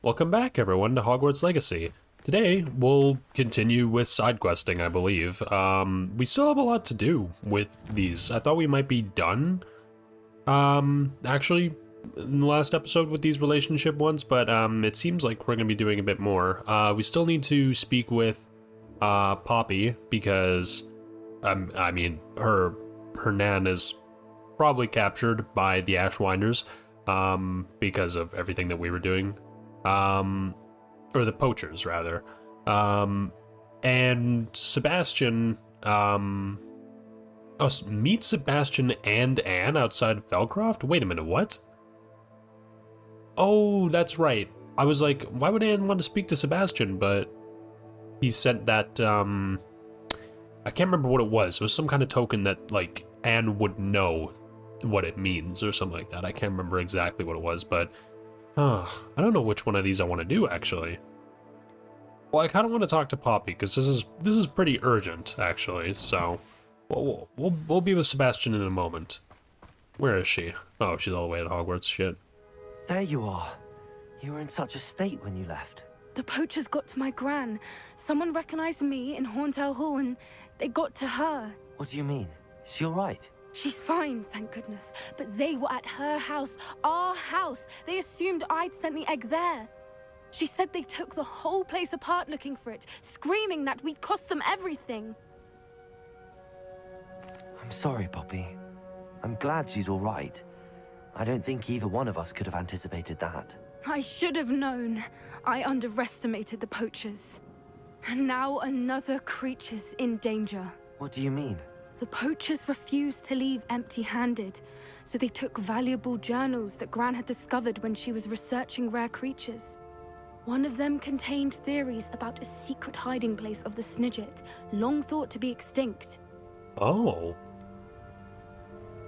Welcome back, everyone, to Hogwarts Legacy. Today, we'll continue with side questing, I believe. We still have a lot to do with these. I thought we might be done, actually, in the last episode with these relationship ones, but it seems like we're going to be doing a bit more. We still need to speak with Poppy, because, I mean, her nan is probably captured by the Ashwinders, because of everything that we were doing. Or the poachers, rather. And Sebastian, meet Sebastian and Anne outside Felcroft? Wait a minute, what? Oh, that's right. I was like, why would Anne want to speak to Sebastian? But he sent that, I can't remember what it was. It was some kind of token that, like, Anne would know what it means or something like that. I can't remember exactly what it was, but I don't know which one of these I want to do, actually. Well, I kind of want to talk to Poppy, because this is pretty urgent, actually, so we'll be with Sebastian in a moment. Where is she? Oh, she's all the way at Hogwarts, shit. There you are. You were in such a state when you left. The poachers got to my gran. Someone recognized me in Horntail Hall, and they got to her. What do you mean? Is she all right? She's fine, thank goodness. But they were at her house, our house. They assumed I'd sent the egg there. She said they took the whole place apart looking for it, screaming that we'd cost them everything. I'm sorry, Poppy. I'm glad she's all right. I don't think either one of us could have anticipated that. I should have known. I underestimated the poachers. And now another creature's in danger. What do you mean? The poachers refused to leave empty-handed, so they took valuable journals that Gran had discovered when she was researching rare creatures. One of them contained theories about a secret hiding place of the Snidget, long thought to be extinct. Oh.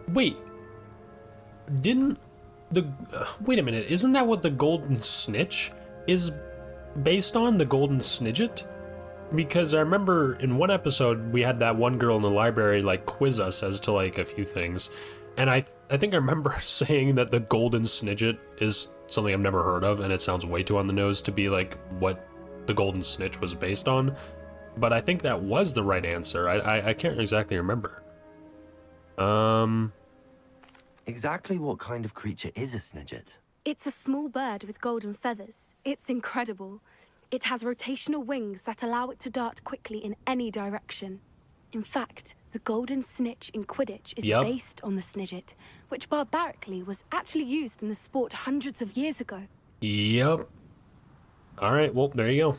Wait. Didn't the... wait a minute, isn't that what the Golden Snitch is based on? The Golden Snidget? Because I remember in one episode, we had that one girl in the library, like, quiz us as to, like, a few things. And I think I remember saying that the Golden Snidget is something I've never heard of, and it sounds way too on the nose to be, like, what the Golden Snitch was based on. But I think that was the right answer. I can't exactly remember. Exactly what kind of creature is a Snidget? It's a small bird with golden feathers. It's incredible. It has rotational wings that allow it to dart quickly in any direction. In fact, the golden snitch in Quidditch is based on the Snidget, which barbarically was actually used in the sport hundreds of years ago. Yep. Alright, well, there you go.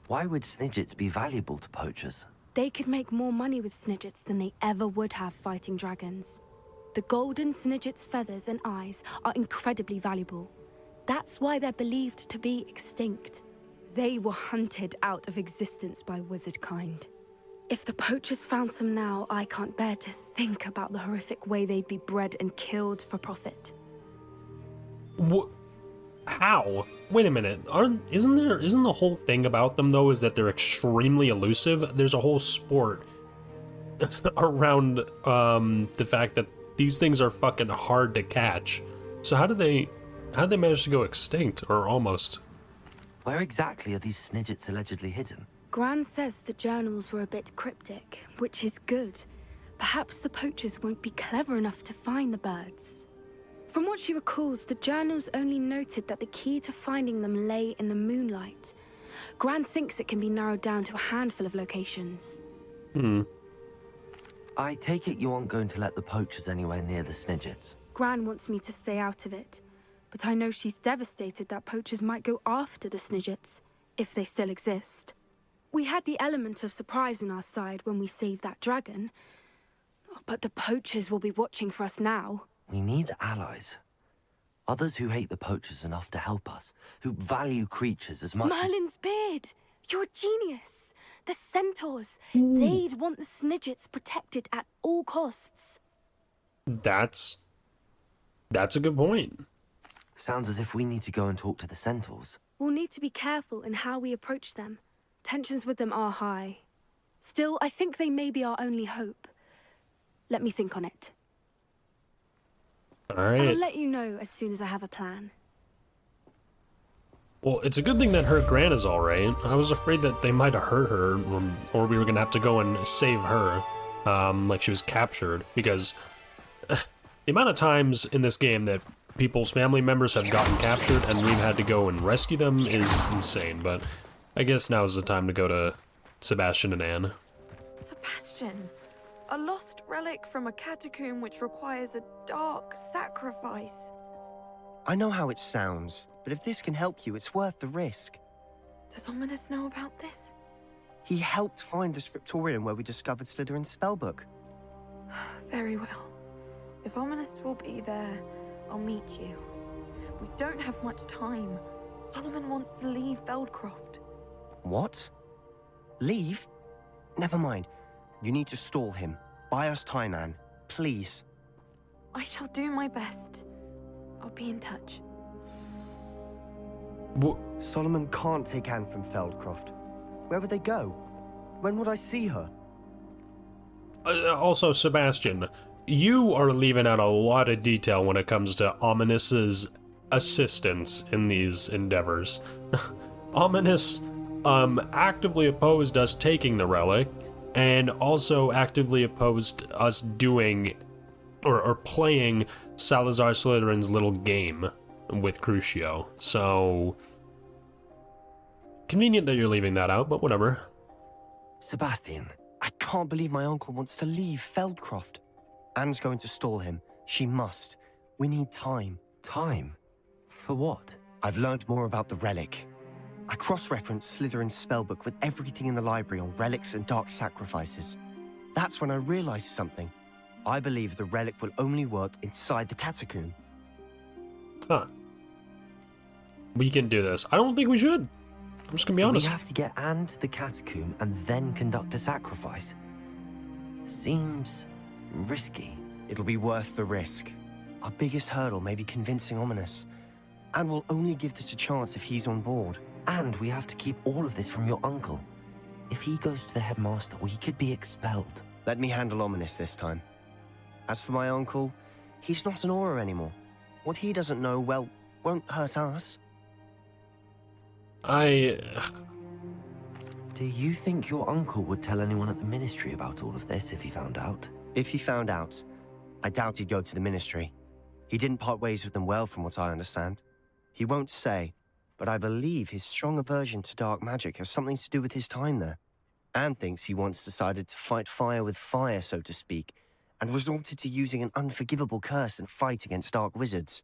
Why would Snidgets be valuable to poachers? They could make more money with Snidgets than they ever would have fighting dragons. The golden Snidget's feathers and eyes are incredibly valuable. That's why they're believed to be extinct. They were hunted out of existence by wizard kind. If the poachers found some now, I can't bear to think about the horrific way they'd be bred and killed for profit. How? Wait a minute. Isn't the whole thing about them, though, is that they're extremely elusive? There's a whole sport around the fact that these things are fucking hard to catch. So how'd they manage to go extinct, or almost? Where exactly are these Snidgets allegedly hidden? Gran says the journals were a bit cryptic, which is good. Perhaps the poachers won't be clever enough to find the birds. From what she recalls, the journals only noted that the key to finding them lay in the moonlight. Gran thinks it can be narrowed down to a handful of locations. I take it you aren't going to let the poachers anywhere near the Snidgets. Gran wants me to stay out of it, but I know she's devastated that poachers might go after the Snidgets, if they still exist. We had the element of surprise on our side when we saved that dragon, but the poachers will be watching for us now. We need allies. Others who hate the poachers enough to help us, who value creatures as much Merlin's beard! You're a genius! The Centaurs! They'd want the Snidgets protected at all costs. That's a good point. Sounds as if we need to go and talk to the Centaurs. We'll need to be careful in how we approach them. Tensions with them are high. Still, I think they may be our only hope. Let me think on it. All right. I'll let you know as soon as I have a plan. Well, it's a good thing that her gran is alright. I was afraid that they might have hurt her, or we were gonna have to go and save her, like she was captured, because the amount of times in this game that people's family members have gotten captured and we've had to go and rescue them is insane, but I guess now is the time to go to Sebastian and Anne. Sebastian, a lost relic from a catacomb which requires a dark sacrifice. I know how it sounds, but if this can help you, it's worth the risk. Does Ominous know about this? He helped find the scriptorium where we discovered Slytherin's spellbook. Very well. If Ominous will be there, I'll meet you. We don't have much time. Solomon wants to leave Feldcroft. What? Leave? Never mind. You need to stall him. Buy us time, Anne. Please. I shall do my best. I'll be in touch. Solomon can't take Anne from Feldcroft. Where would they go? When would I see her? Also, Sebastian, you are leaving out a lot of detail when it comes to Ominous's assistance in these endeavors. Ominous actively opposed us taking the relic, and also actively opposed us doing or playing Salazar Slytherin's little game with Crucio. So convenient that you're leaving that out, but whatever. Sebastian, I can't believe my uncle wants to leave Feldcroft. Anne's going to stall him. She must. We need time. time? For what? I've learned more about the relic. I cross-referenced Slytherin's spellbook with everything in the library on relics and dark sacrifices. That's when I realized something. I believe the relic will only work inside the catacomb. Huh. We can do this. I don't think we should. I'm just gonna be honest. We have to get Anne to the catacomb and then conduct a sacrifice. Seems risky. It'll be worth the risk. Our biggest hurdle may be convincing Ominous. And we'll only give this a chance if he's on board. And we have to keep all of this from your uncle. If he goes to the headmaster, we could be expelled. Let me handle Ominous this time. As for my uncle, he's not an Auror anymore. What he doesn't know, well, won't hurt us. Do you think your uncle would tell anyone at the ministry about all of this if he found out? If he found out, I doubt he'd go to the ministry. He didn't part ways with them well, from what I understand. He won't say, but I believe his strong aversion to dark magic has something to do with his time there. Anne thinks he once decided to fight fire with fire, so to speak, and resorted to using an unforgivable curse in a fight against dark wizards.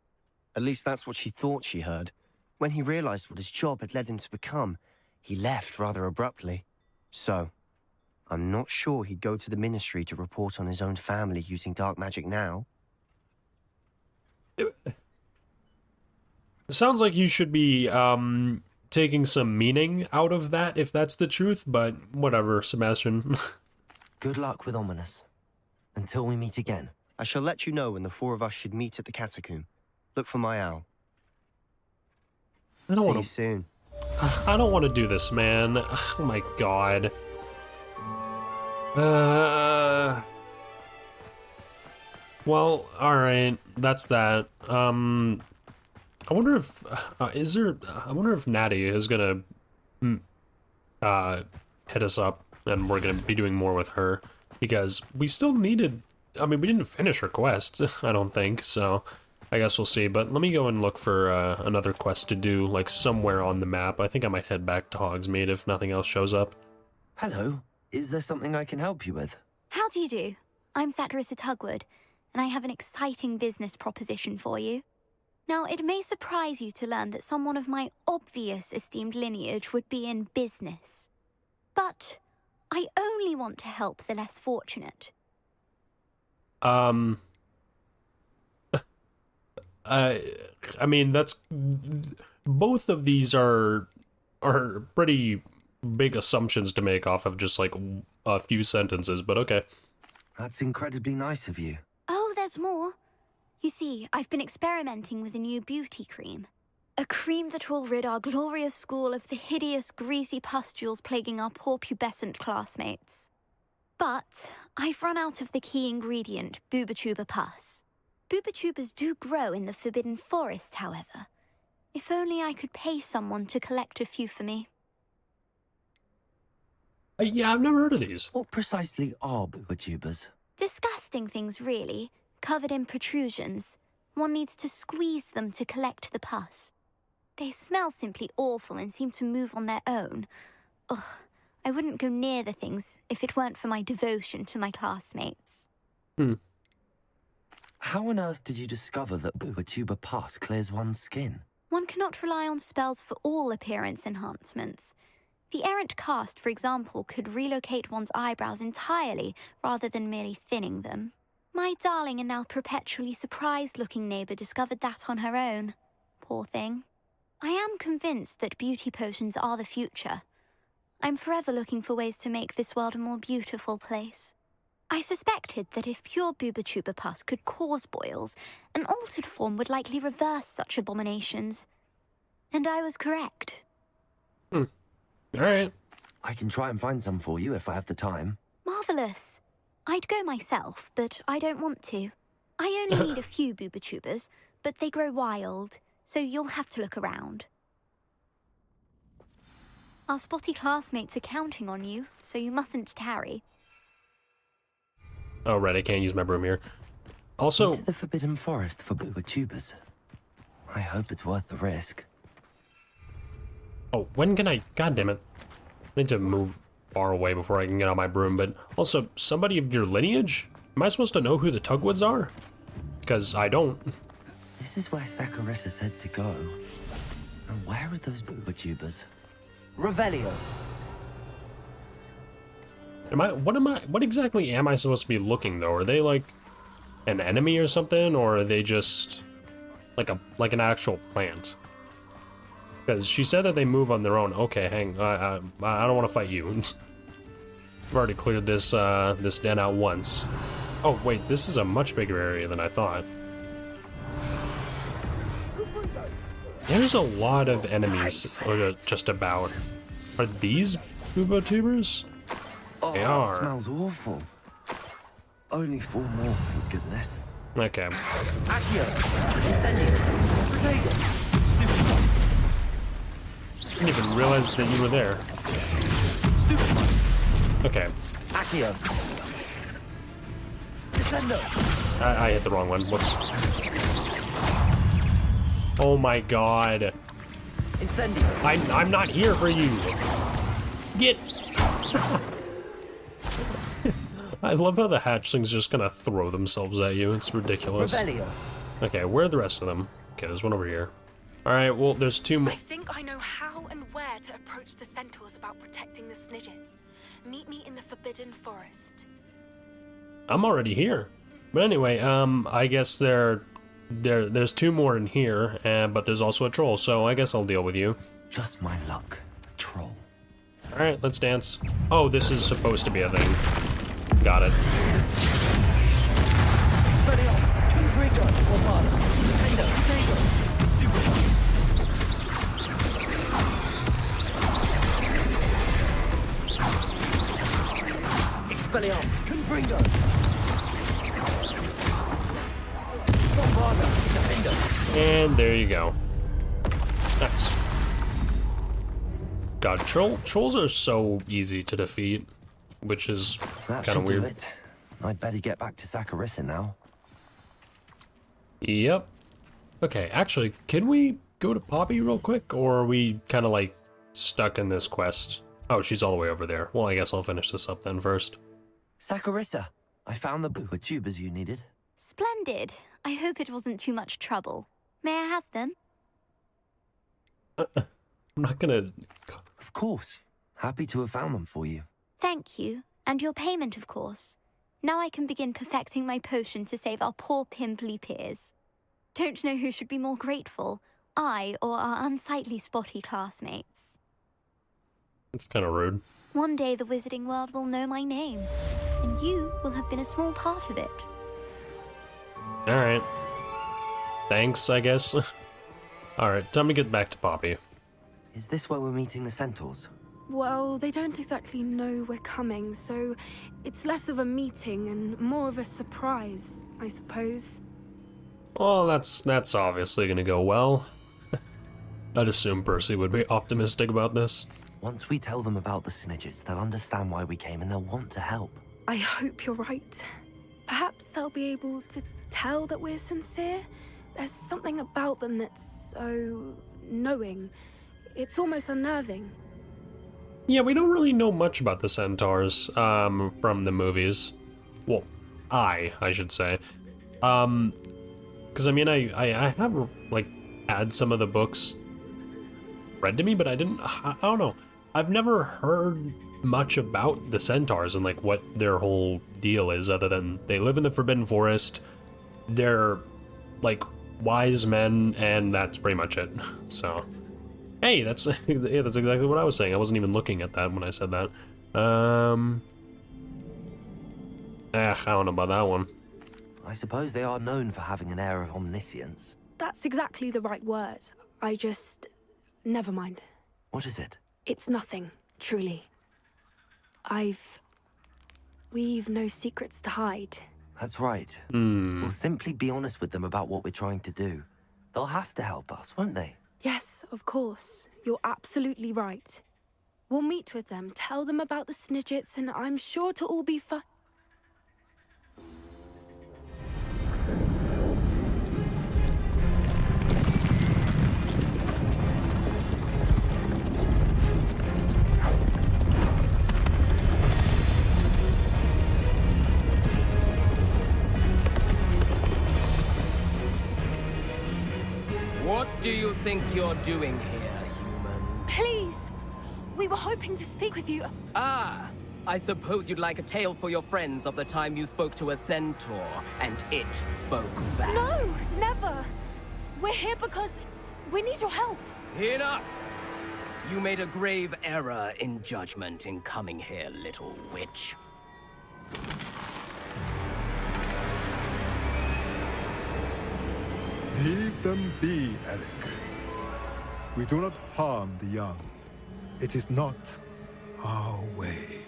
At least that's what she thought she heard. When he realized what his job had led him to become, he left rather abruptly. So, I'm not sure he'd go to the ministry to report on his own family using dark magic now. It sounds like you should be taking some meaning out of that, if that's the truth, but whatever, Sebastian. Good luck with Ominous. Until we meet again. I shall let you know when the four of us should meet at the catacomb. Look for my owl. I don't See want you to. soon. I don't want to do this, man. Oh my god. Well, all right. That's that. I wonder if I wonder if Natty is gonna hit us up, and we're gonna be doing more with her, because we still needed. I mean, we didn't finish her quest, I don't think. So, I guess we'll see. But let me go and look for another quest to do, like somewhere on the map. I think I might head back to Hogsmeade if nothing else shows up. Hello. Is there something I can help you with? How do you do? I'm Satirissa Tugwood, and I have an exciting business proposition for you. Now, it may surprise you to learn that someone of my obvious esteemed lineage would be in business. But I only want to help the less fortunate. I mean, that's both of these are pretty big assumptions to make off of just like a few sentences, but okay. That's incredibly nice of you. Oh, there's more. You see, I've been experimenting with a new beauty cream. A cream that will rid our glorious school of the hideous, greasy pustules plaguing our poor pubescent classmates. But I've run out of the key ingredient, Bubatuba pus. Bubachubas do grow in the Forbidden Forest, however. If only I could pay someone to collect a few for me. Yeah, I've never heard of these. What precisely are booba tubers? Disgusting things, really, covered in protrusions. One needs to squeeze them to collect the pus. They smell simply awful and seem to move on their own. Ugh, I wouldn't go near the things if it weren't for my devotion to my classmates. How on earth did you discover that booba tuber pus clears one's skin? One cannot rely on spells for all appearance enhancements. The errant cast, for example, could relocate one's eyebrows entirely rather than merely thinning them. My darling and now perpetually surprised-looking neighbour discovered that on her own. Poor thing. I am convinced that beauty potions are the future. I'm forever looking for ways to make this world a more beautiful place. I suspected that if pure booba-tuber pus could cause boils, an altered form would likely reverse such abominations. And I was correct. Alright. I can try and find some for you if I have the time. Marvellous. I'd go myself, but I don't want to. I only need a few booba-tubers, but they grow wild, so you'll have to look around. Our spotty classmates are counting on you, so you mustn't tarry. Oh, right, I can't use my broom here. Also... Into the Forbidden Forest for booba tubers. I hope it's worth the risk. Oh, when can I... God damn it. I need to move far away before I can get on my broom, but also, somebody of your lineage? Am I supposed to know who the Tugwoods are? Because I don't. This is where Saccharissa said to go. And where are those booba tubers? Revelio! What exactly am I supposed to be looking, though? Are they, like, an enemy or something? Or are they just, like an actual plant? Because she said that they move on their own. Okay, I don't want to fight you. I've already cleared this den out once. Oh, wait, this is a much bigger area than I thought. There's a lot of enemies just about. Are these booba tubers? Oh, They that are. smells awful. Only 4 more, thank goodness. Okay. Accio! Incendio! Protego! I didn't even realize that you were there. Stupefy! Okay. Accio! Descendo! I hit the wrong one. Whoops. Oh my god. Incendio! I'm not here for you. Get. I love how the hatchlings just gonna throw themselves at you. It's ridiculous. Revelio! Okay, where are the rest of them? Okay, there's one over here. Alright, well, there's 2 more. I think I know how and where to approach the Centaurs about protecting the Snidgets. Meet me in the Forbidden Forest. I'm already here. But anyway, I guess there's 2 more in here, but there's also a troll, so I guess I'll deal with you. Just my luck. Troll. Alright, let's dance. Oh, this is supposed to be a thing. Got it. Expelliarmus! Confringo! Orvada! Defendo! Protego! Stupefy! Expelliarmus! Confringo! Orvada! Defendo! And there you go. Nice. God, trolls are so easy to defeat, which is That kind of should do weird. it. I'd better get back to Saccharissa now. Yep. Okay, actually, can we go to Poppy real quick, or are we kind of like stuck in this quest? Oh, she's all the way over there. Well, I guess I'll finish this up then first. Saccharissa, I found the booba tubers you needed. Splendid. I hope it wasn't too much trouble. May I have them? I'm not gonna... Of course. Happy to have found them for you. Thank you, and your payment, of course. Now I can begin perfecting my potion to save our poor pimply peers. Don't know who should be more grateful, I or our unsightly spotty classmates. It's kind of rude. One day the wizarding world will know my name, and you will have been a small part of it. Alright. Thanks, I guess. Alright, time to get back to Poppy. Is this where we're meeting the Centaurs? Well, they don't exactly know we're coming, so it's less of a meeting and more of a surprise, I suppose. Well, that's obviously gonna go well. I'd assume Percy would be optimistic about this. Once we tell them about the Snidgets, they'll understand why we came and they'll want to help. I hope you're right. Perhaps they'll be able to tell that we're sincere. There's something about them that's so knowing. It's almost unnerving. Yeah, we don't really know much about the Centaurs, from the movies. Well, I should say. Because, I mean, I have, like, had some of the books read to me, but I don't know. I've never heard much about the Centaurs and, like, what their whole deal is, other than they live in the Forbidden Forest, they're, like, wise men, and that's pretty much it. So, hey, that's exactly what I was saying. I wasn't even looking at that when I said that. I don't know about that one. I suppose they are known for having an air of omniscience. That's exactly the right word. Never mind. What is it? It's nothing, truly. We've no secrets to hide. That's right. We'll simply be honest with them about what we're trying to do. They'll have to help us, won't they? Yes, of course. You're absolutely right. We'll meet with them, tell them about the Snidgets, and I'm sure to all be fine. What do you think you're doing here, humans? Please! We were hoping to speak with you. Ah, I suppose you'd like a tale for your friends of the time you spoke to a centaur, and it spoke back. No, never! We're here because we need your help. Enough! You made a grave error in judgment in coming here, little witch. Leave them be, Alec. We do not harm the young. It is not our way.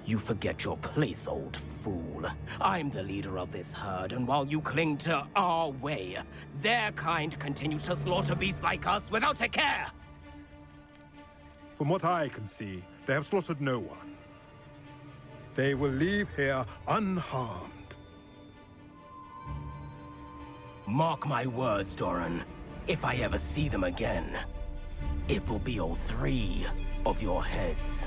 You forget your place, old fool. I'm the leader of this herd, and while you cling to our way, their kind continue to slaughter beasts like us without a care! From what I can see, they have slaughtered no one. They will leave here unharmed. Mark my words, Doran. If I ever see them again, it will be all 3 of your heads.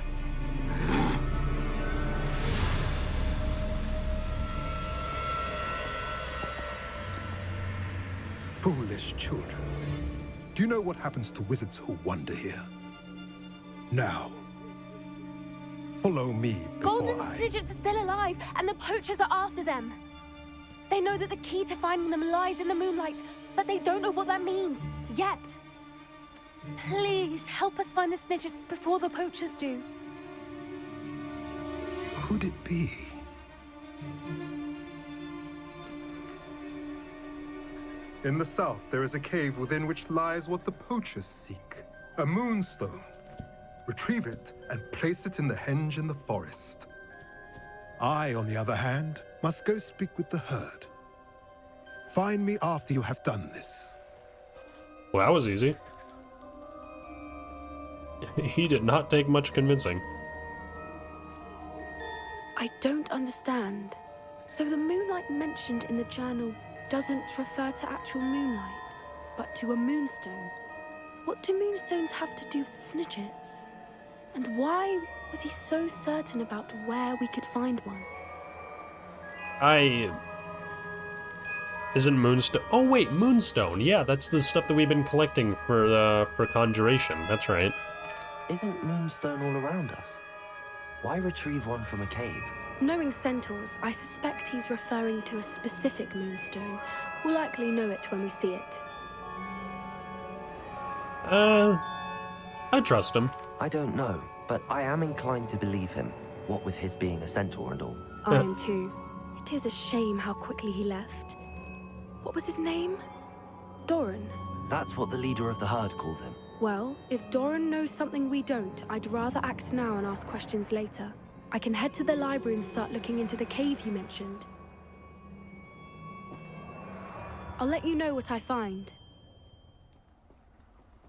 Foolish children. Do you know what happens to wizards who wander here? Now, follow me before Golden Snidgets are still alive, and the poachers are after them. They know that the key to finding them lies in the moonlight, but they don't know what that means, yet. Please, help us find the Snidgets before the poachers do. Could it be? In the south, there is a cave within which lies what the poachers seek. A moonstone. Retrieve it and place it in the henge in the forest. I, on the other hand, must go speak with the herd. Find me after you have done this. Well, that was easy. He did not take much convincing. I don't understand. So the moonlight mentioned in the journal doesn't refer to actual moonlight, but to a moonstone. What do moonstones have to do with Snidgets? And why was he so certain about where we could find one? Isn't Moonstone... Oh, wait, Moonstone. Yeah, that's the stuff that we've been collecting for Conjuration. That's right. Isn't Moonstone all around us? Why retrieve one from a cave? Knowing Centaurs, I suspect he's referring to a specific moonstone. We'll likely know it when we see it. I trust him. I don't know, but I am inclined to believe him, what with his being a centaur and all. I am too. It is a shame how quickly he left. What was his name? Doran. That's what the leader of the herd called him. Well, if Doran knows something we don't, I'd rather act now and ask questions later. I can head to the library and start looking into the cave he mentioned. I'll let you know what I find.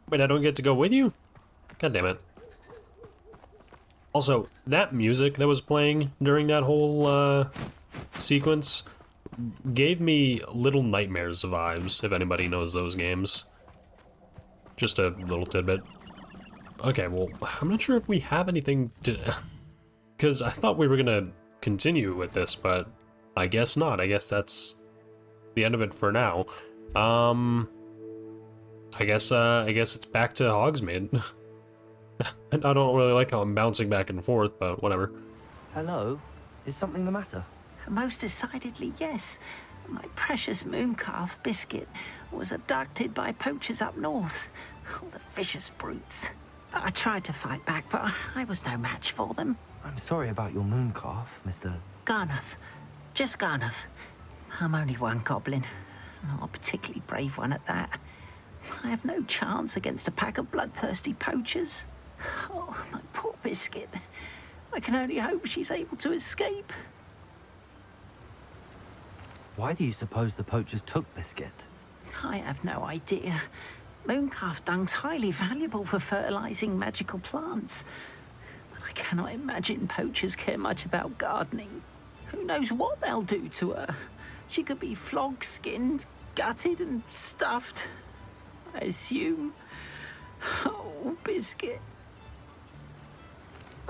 Wait, I don't get to go with you? God damn it. Also, that music that was playing during that whole sequence gave me Little Nightmares vibes, if anybody knows those games. Just a little tidbit. Okay, well, I'm not sure if we have anything to... Because I thought we were gonna continue with this, but I guess not. I guess that's the end of it for now. I guess it's back to Hogsmeade. I don't really like how I'm bouncing back and forth, but whatever. Hello? Is something the matter? Most decidedly, yes. My precious mooncalf, Biscuit, was abducted by poachers up north. Oh, the vicious brutes. I tried to fight back, but I was no match for them. I'm sorry about your mooncalf, Mr. Garnuff. Just Garnuff. I'm only one goblin. Not a particularly brave one at that. I have no chance against a pack of bloodthirsty poachers. Oh, my poor Biscuit. I can only hope she's able to escape. Why do you suppose the poachers took Biscuit? I have no idea. Mooncalf dung's highly valuable for fertilizing magical plants. But I cannot imagine poachers care much about gardening. Who knows what they'll do to her? She could be flogged, skinned, gutted and stuffed. I assume. Oh, Biscuit.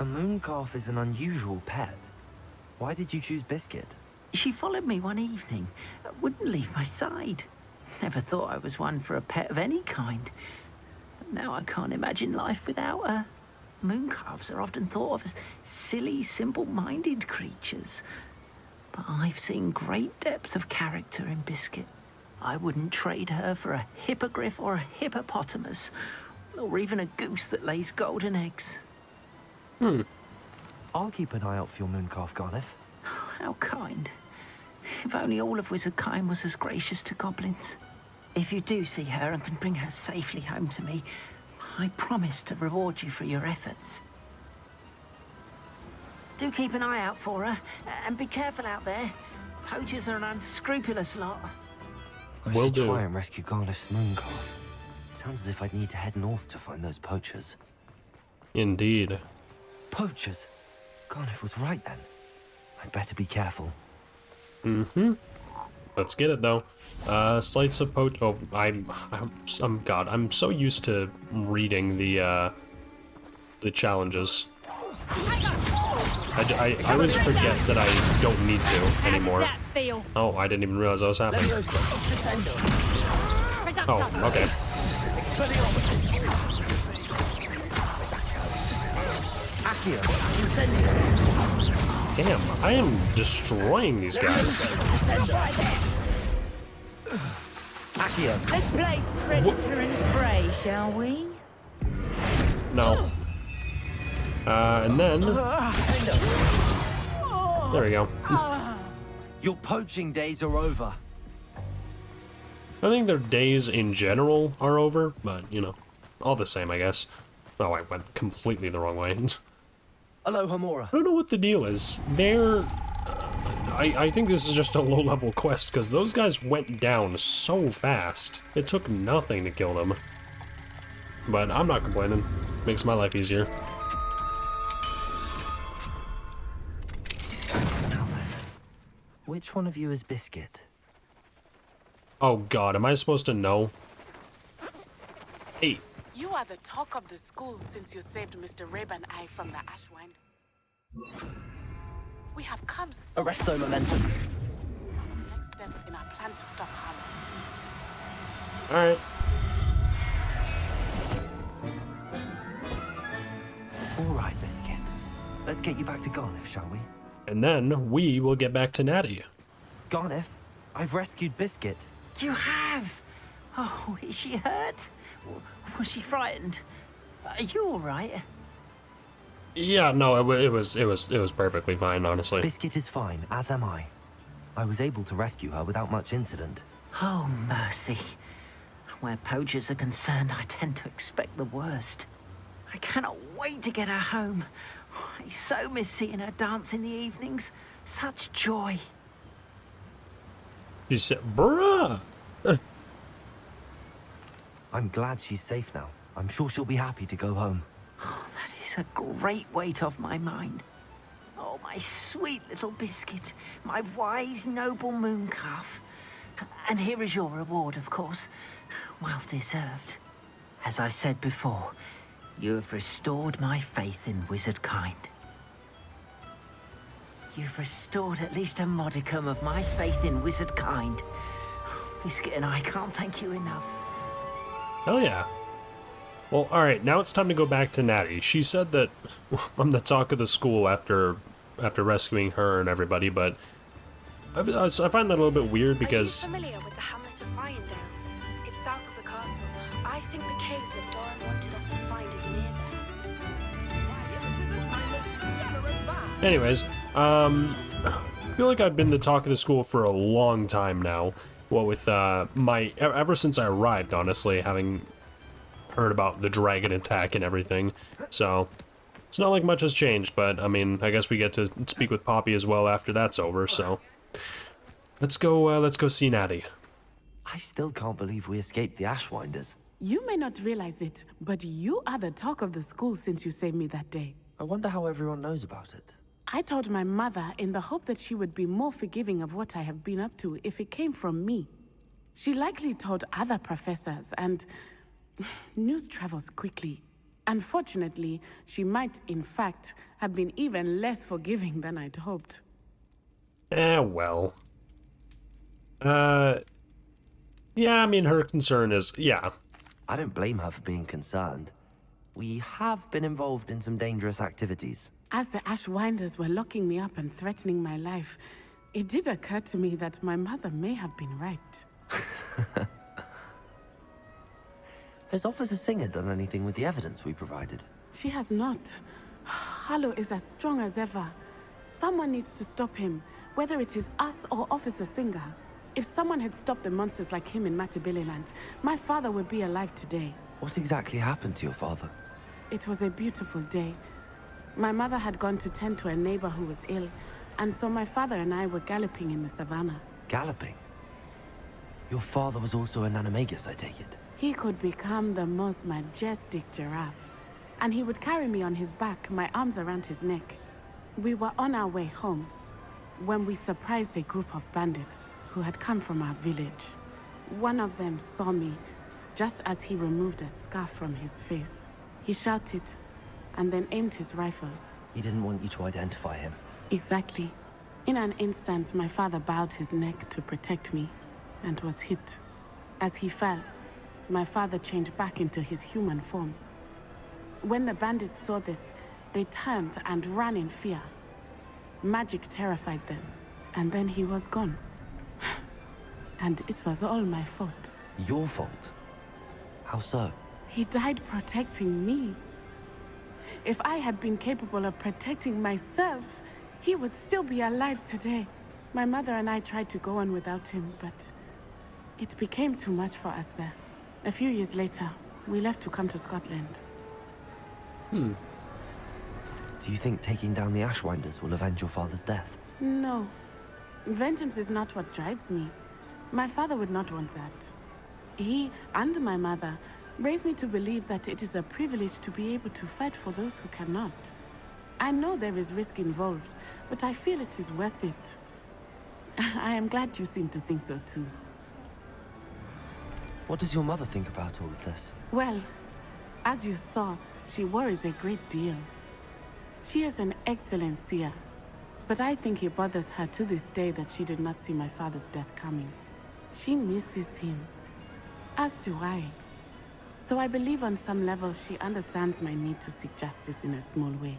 A mooncalf is an unusual pet. Why did you choose Biscuit? She followed me one evening, wouldn't leave my side. Never thought I was one for a pet of any kind. But now I can't imagine life without her. Mooncalves are often thought of as silly, simple-minded creatures. But I've seen great depth of character in Biscuit. I wouldn't trade her for a hippogriff or a hippopotamus, or even a goose that lays golden eggs. I'll keep an eye out for your mooncalf, Garniff. How kind. If only all of Wizardkind was as gracious to goblins. If you do see her and can bring her safely home to me, I promise to reward you for your efforts. Do keep an eye out for her, and be careful out there. Poachers are an unscrupulous lot. I should try and rescue Garniff's mooncalf. Sounds as if I'd need to head north to find those poachers. Indeed. Poachers? Garniff was right then. I'd better be careful. Mm-hmm. Let's get it though. Slice of poach. Oh, God. I'm so used to reading the challenges. I always forget that I don't need to anymore. Oh, I didn't even realize that was happening. Oh, okay. Damn, I am destroying these guys. Let's play predator and prey, shall we? No. And then... There we go. Your poaching days are over. I think their days in general are over, but, you know, all the same, I guess. Oh, I went completely the wrong way. Hello, Hamora. I don't know what the deal is. They're... I think this is just a low-level quest, because those guys went down so fast. It took nothing to kill them. But I'm not complaining. Makes my life easier. Which one of you is Biscuit? Oh god, am I supposed to know? Hey. You are the talk of the school since you saved Mr. Rib and I from the Ashwind. We have come so Arresto momentum. Next steps in our plan to stop Harlow. Alright. Alright, Biscuit. Let's get you back to Garniff, shall we? And then we will get back to Natty. Garniff, I've rescued Biscuit. You have? Oh, is she hurt? Was she frightened? Are you all right? Yeah, no, it was perfectly fine, honestly. Biscuit is fine, as am I. I was able to rescue her without much incident. Oh, mercy. Where poachers are concerned, I tend to expect the worst. I cannot wait to get her home. I so miss seeing her dance in the evenings. Such joy. She said, bruh! I'm glad she's safe now. I'm sure she'll be happy to go home. That is a great weight off my mind. Oh, my sweet little biscuit, my wise, noble moon calf. And here is your reward, of course. Well deserved. As I said before, you have restored my faith in wizard kind. You've restored at least a modicum of my faith in wizard kind. Biscuit and I can't thank you enough. Hell yeah. Well, alright, now it's time to go back to Natty. She said that I'm the talk of the school after rescuing her and everybody, but I find that a little bit weird because... Are you familiar with the hamlet of Irondale? It's south of the castle. I think the cave that Doran wanted us to find is near there. Anyways, I feel like I've been the talk of the school for a long time now. Well, with ever since I arrived, honestly, having heard about the dragon attack and everything. So, it's not like much has changed, but, I mean, I guess we get to speak with Poppy as well after that's over, so... Let's go see Natty. I still can't believe we escaped the Ashwinders. You may not realize it, but you are the talk of the school since you saved me that day. I wonder how everyone knows about it. I told my mother in the hope that she would be more forgiving of what I have been up to if it came from me. She likely told other professors, and news travels quickly. Unfortunately, she might, in fact, have been even less forgiving than I'd hoped. Well. Yeah, I mean, her concern is, yeah. I don't blame her for being concerned. We have been involved in some dangerous activities. As the Ashwinders were locking me up and threatening my life, it did occur to me that my mother may have been right. Has Officer Singer done anything with the evidence we provided? She has not. Harlow is as strong as ever. Someone needs to stop him, whether it is us or Officer Singer. If someone had stopped the monsters like him in Matabeleland, my father would be alive today. What exactly happened to your father? It was a beautiful day. My mother had gone to tend to a neighbor who was ill, and so my father and I were galloping in the savannah. Galloping? Your father was also an animagus, I take it? He could become the most majestic giraffe, and he would carry me on his back, my arms around his neck. We were on our way home when we surprised a group of bandits who had come from our village. One of them saw me just as he removed a scarf from his face. He shouted and then aimed his rifle. He didn't want you to identify him. Exactly. In an instant, my father bowed his neck to protect me and was hit. As he fell, my father changed back into his human form. When the bandits saw this, they turned and ran in fear. Magic terrified them, and then he was gone. And it was all my fault. Your fault? How so? He died protecting me. If I had been capable of protecting myself, he would still be alive today. My mother and I tried to go on without him, but it became too much for us there. A few years later, we left to come to Scotland. Do you think taking down the Ashwinders will avenge your father's death? No. Vengeance is not what drives me. My father would not want that. He and my mother raised me to believe that it is a privilege to be able to fight for those who cannot. I know there is risk involved, but I feel it is worth it. I am glad you seem to think so too. What does your mother think about all of this? Well, as you saw, she worries a great deal. She is an excellent seer, but I think it bothers her to this day that she did not see my father's death coming. She misses him, as do I. So I believe on some level she understands my need to seek justice in a small way.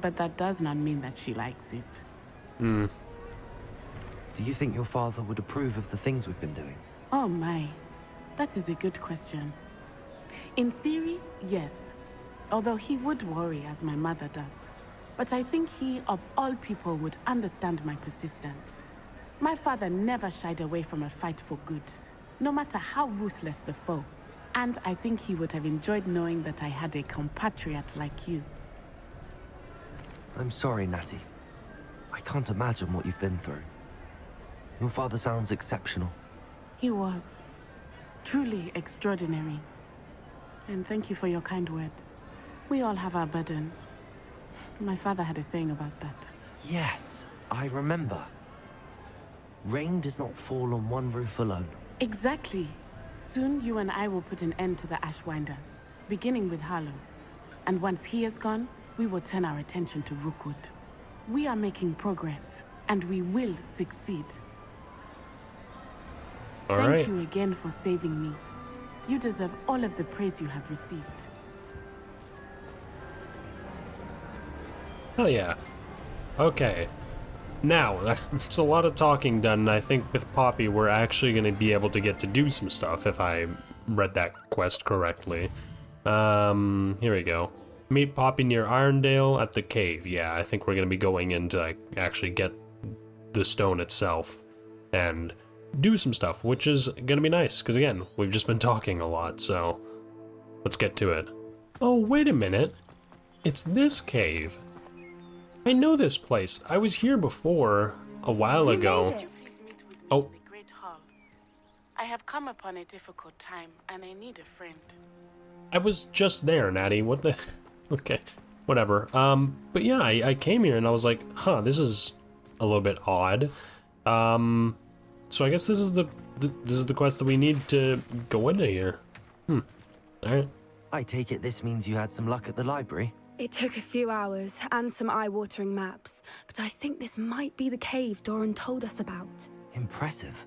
But that does not mean that she likes it. Do you think your father would approve of the things we've been doing? Oh my, that is a good question. In theory, yes. Although he would worry as my mother does. But I think he, of all people, would understand my persistence. My father never shied away from a fight for good, no matter how ruthless the foe. And I think he would have enjoyed knowing that I had a compatriot like you. I'm sorry, Natty. I can't imagine what you've been through. Your father sounds exceptional. He was truly extraordinary. And thank you for your kind words. We all have our burdens. My father had a saying about that. Yes, I remember. Rain does not fall on one roof alone. Exactly. Soon you and I will put an end to the Ashwinders, beginning with Harlow. And once he is gone, we will turn our attention to Rookwood. We are making progress, and we will succeed. Thank you again for saving me. You deserve all of the praise you have received. Oh yeah. Okay. Now, that's a lot of talking done, and I think with Poppy we're actually going to be able to get to do some stuff, if I read that quest correctly. Here we go. Meet Poppy near Irondale at the cave. Yeah, I think we're going to be going in to like, actually get the stone itself and do some stuff, which is going to be nice, because again, we've just been talking a lot, so let's get to it. Oh, wait a minute. It's this cave. I know this place. I was here before, a while ago. Would you please meet with me Oh. in the Great Hall? I have come upon a difficult time, and I need a friend. I was just there, Natty. What the... Okay, whatever. But yeah, I came here and I was like, huh, this is a little bit odd. So I guess this is the quest that we need to go into here. Alright. I take it this means you had some luck at the library? It took a few hours and some eye-watering maps, but I think this might be the cave Doran told us about. Impressive.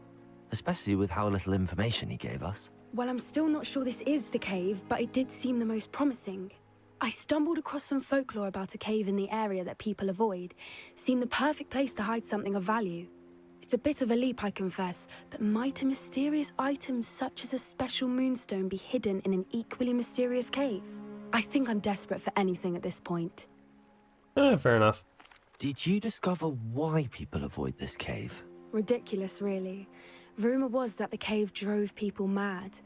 Especially with how little information he gave us. Well, I'm still not sure this is the cave, but it did seem the most promising. I stumbled across some folklore about a cave in the area that people avoid. Seemed the perfect place to hide something of value. It's a bit of a leap, I confess, but might a mysterious item such as a special moonstone be hidden in an equally mysterious cave? I think I'm desperate for anything at this point. Fair enough. Did you discover why people avoid this cave? Ridiculous, really. Rumor was that the cave drove people mad.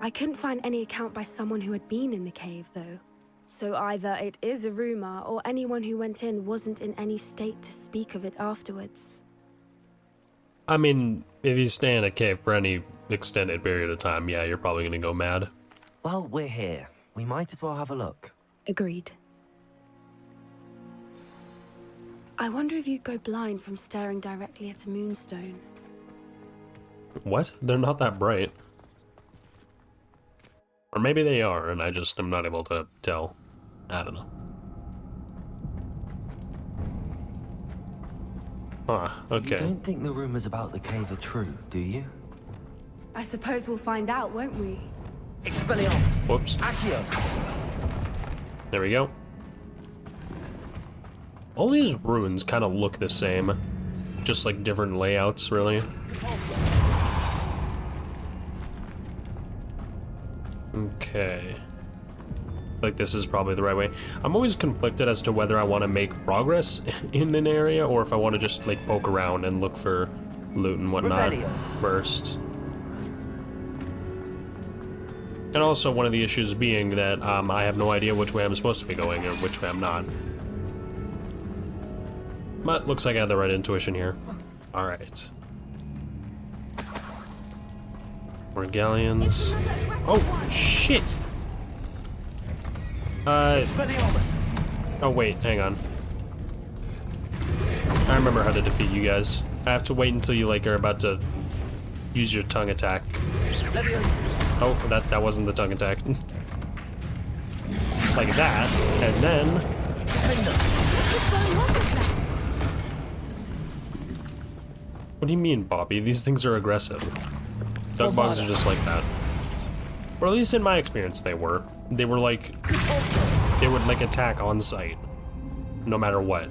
I couldn't find any account by someone who had been in the cave, though. So either it is a rumor, or anyone who went in wasn't in any state to speak of it afterwards. I mean, if you stay in a cave for any extended period of time, yeah, you're probably gonna go mad. Well, we're here. We might as well have a look. Agreed. I wonder if you'd go blind from staring directly at a moonstone. What? They're not that bright. Or maybe they are, and I just am not able to tell. I don't know. Huh, okay. You don't think the rumors about the cave are true, do you? I suppose we'll find out, won't we? Expelliarmus! Whoops. Accio! There we go. All these ruins kind of look the same. Just like different layouts, really. Okay. Like this is probably the right way. I'm always conflicted as to whether I want to make progress in an area or if I want to just like poke around and look for loot and whatnot first. And also one of the issues being that I have no idea which way I'm supposed to be going or which way I'm not. But looks like I had the right intuition here. Alright. More galleons. Oh, shit! Oh wait, hang on. I remember how to defeat you guys. I have to wait until you like are about to use your tongue attack. Oh, that wasn't the tongue attack. Like that, and then... What do you mean, Bobby? These things are aggressive. Dug bugs are just like that. Or at least in my experience they were. They were like... They would like attack on sight. No matter what.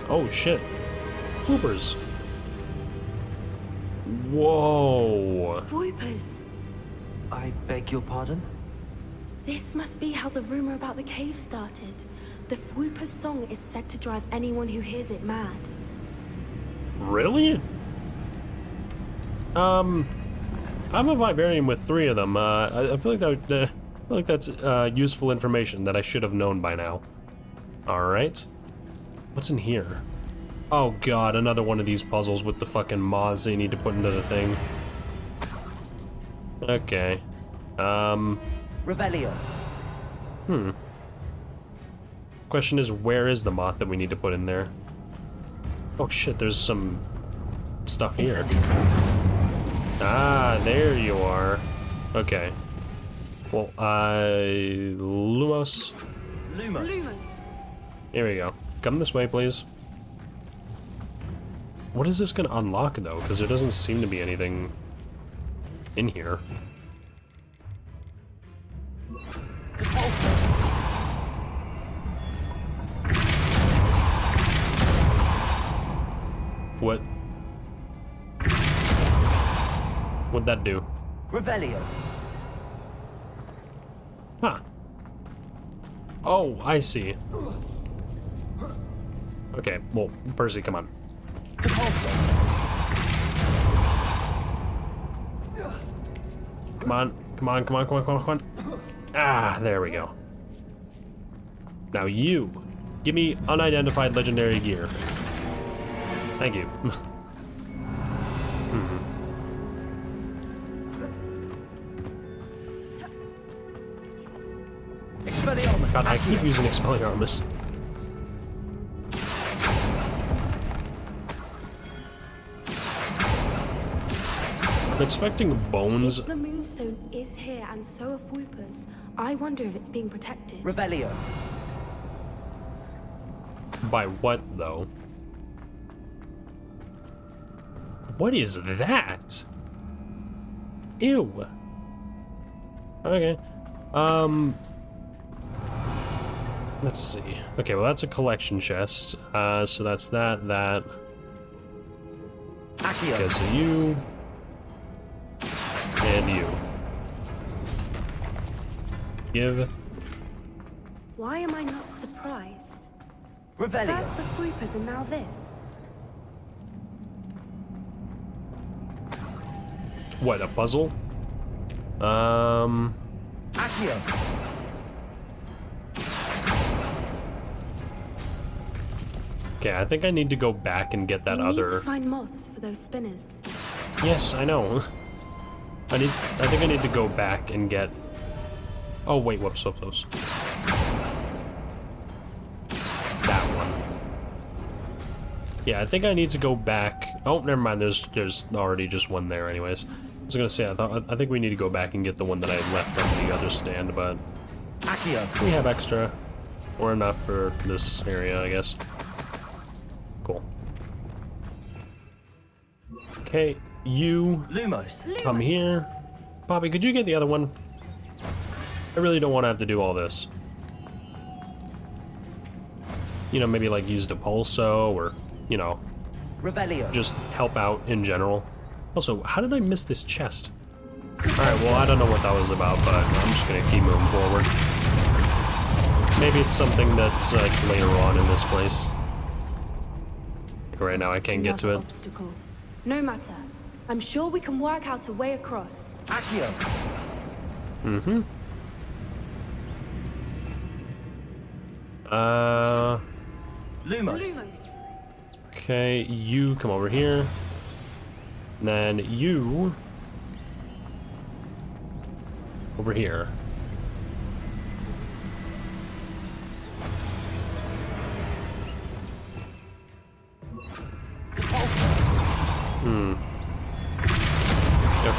Oh shit. Hoopers. Whoa. Voipers! I beg your pardon? This must be how the rumor about the cave started. The Whooper's song is said to drive anyone who hears it mad. Really? I'm a Vivarium with 3 of them. I feel like that's useful information that I should have known by now. Alright. What's in here? Oh god, another one of these puzzles with the fucking moths that you need to put into the thing. Okay. Revelio. Question is, where is the moth that we need to put in there? Oh shit, there's some stuff here. Ah, there you are. Okay. Well, Lumos. Lumos. Here we go. Come this way, please. What is this gonna unlock, though? Because there doesn't seem to be anything in here. What? What'd that do? Revelio. Huh. Oh, I see. Okay, well, Percy, come on. Come on, come on, come on, come on, come on, come on. Ah, there we go. Now you, give me unidentified legendary gear. Thank you. Expelliarmus. God, I keep using Expelliarmus. I'm expecting bones. If the Moonstone is here and so are Whoopers, I wonder if it's being protected. Revelio. By what, though? What is that? Ew. Okay. Let's see. Okay, well that's a collection chest. So that's that. Accio. Okay, so you and you. Give. Why am I not surprised? Revelio. First the Whoopers and now this. What, a puzzle? Accio. Okay, I think I need to go back and get that We other. need to find moths for those spinners. Yes, I know. I think I need to go back and get. Oh wait, whoops. That one. Yeah, I think I need to go back. Oh, never mind. There's already just one there, anyways. I was gonna say I think we need to go back and get the one that I left on the other stand, but Accio. we have extra or enough for this area, I guess. Cool. Okay, you Lumos. come here. Bobby, could you get the other one? I really don't want to have to do all this. You know, maybe like use the pulso or, you know, Revelio. just help out in general. Also, how did I miss this chest? Alright, well, I don't know what that was about, but I'm just gonna keep moving forward. Maybe it's something that's like later on in this place. Right now I can't get to Another it. obstacle. No matter. I'm sure we can work out a way across. Accio. Mm-hmm. Lumos. Okay, you come over here. And then you over here.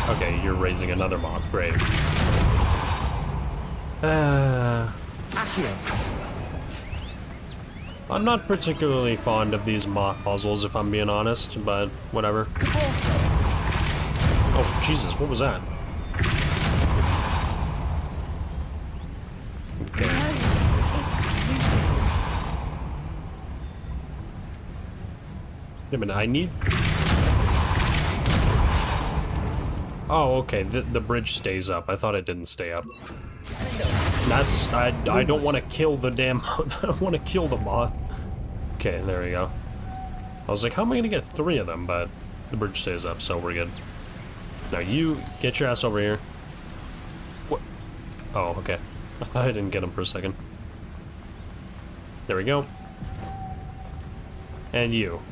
Okay, you're raising another moth. Great. Accio. I'm not particularly fond of these moth puzzles, if I'm being honest, but whatever. Oh, Jesus, what was that? Okay. Wait a minute, I need... Oh, okay, the bridge stays up. I thought it didn't stay up. That's... I don't want to kill the damn... I don't want to kill the moth. Okay, there we go. I was like, how am I going to get 3 of them? But the bridge stays up, so we're good. Now you, get your ass over here. What? Oh, okay. I thought I didn't get him for a second. There we go. And you.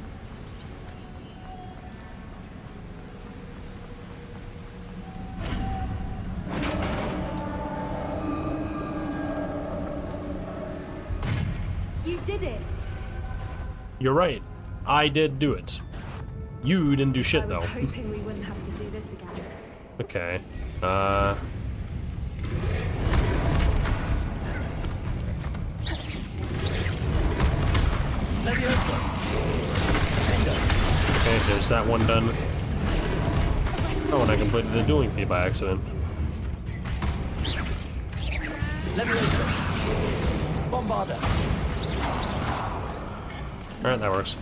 did it! You're right. I did do it. You didn't do shit, though. I was hoping we wouldn't have to do this again. Okay. Okay, there's that one done. Oh, and I completed the dueling feat by accident. Bombarder. Alright, that works.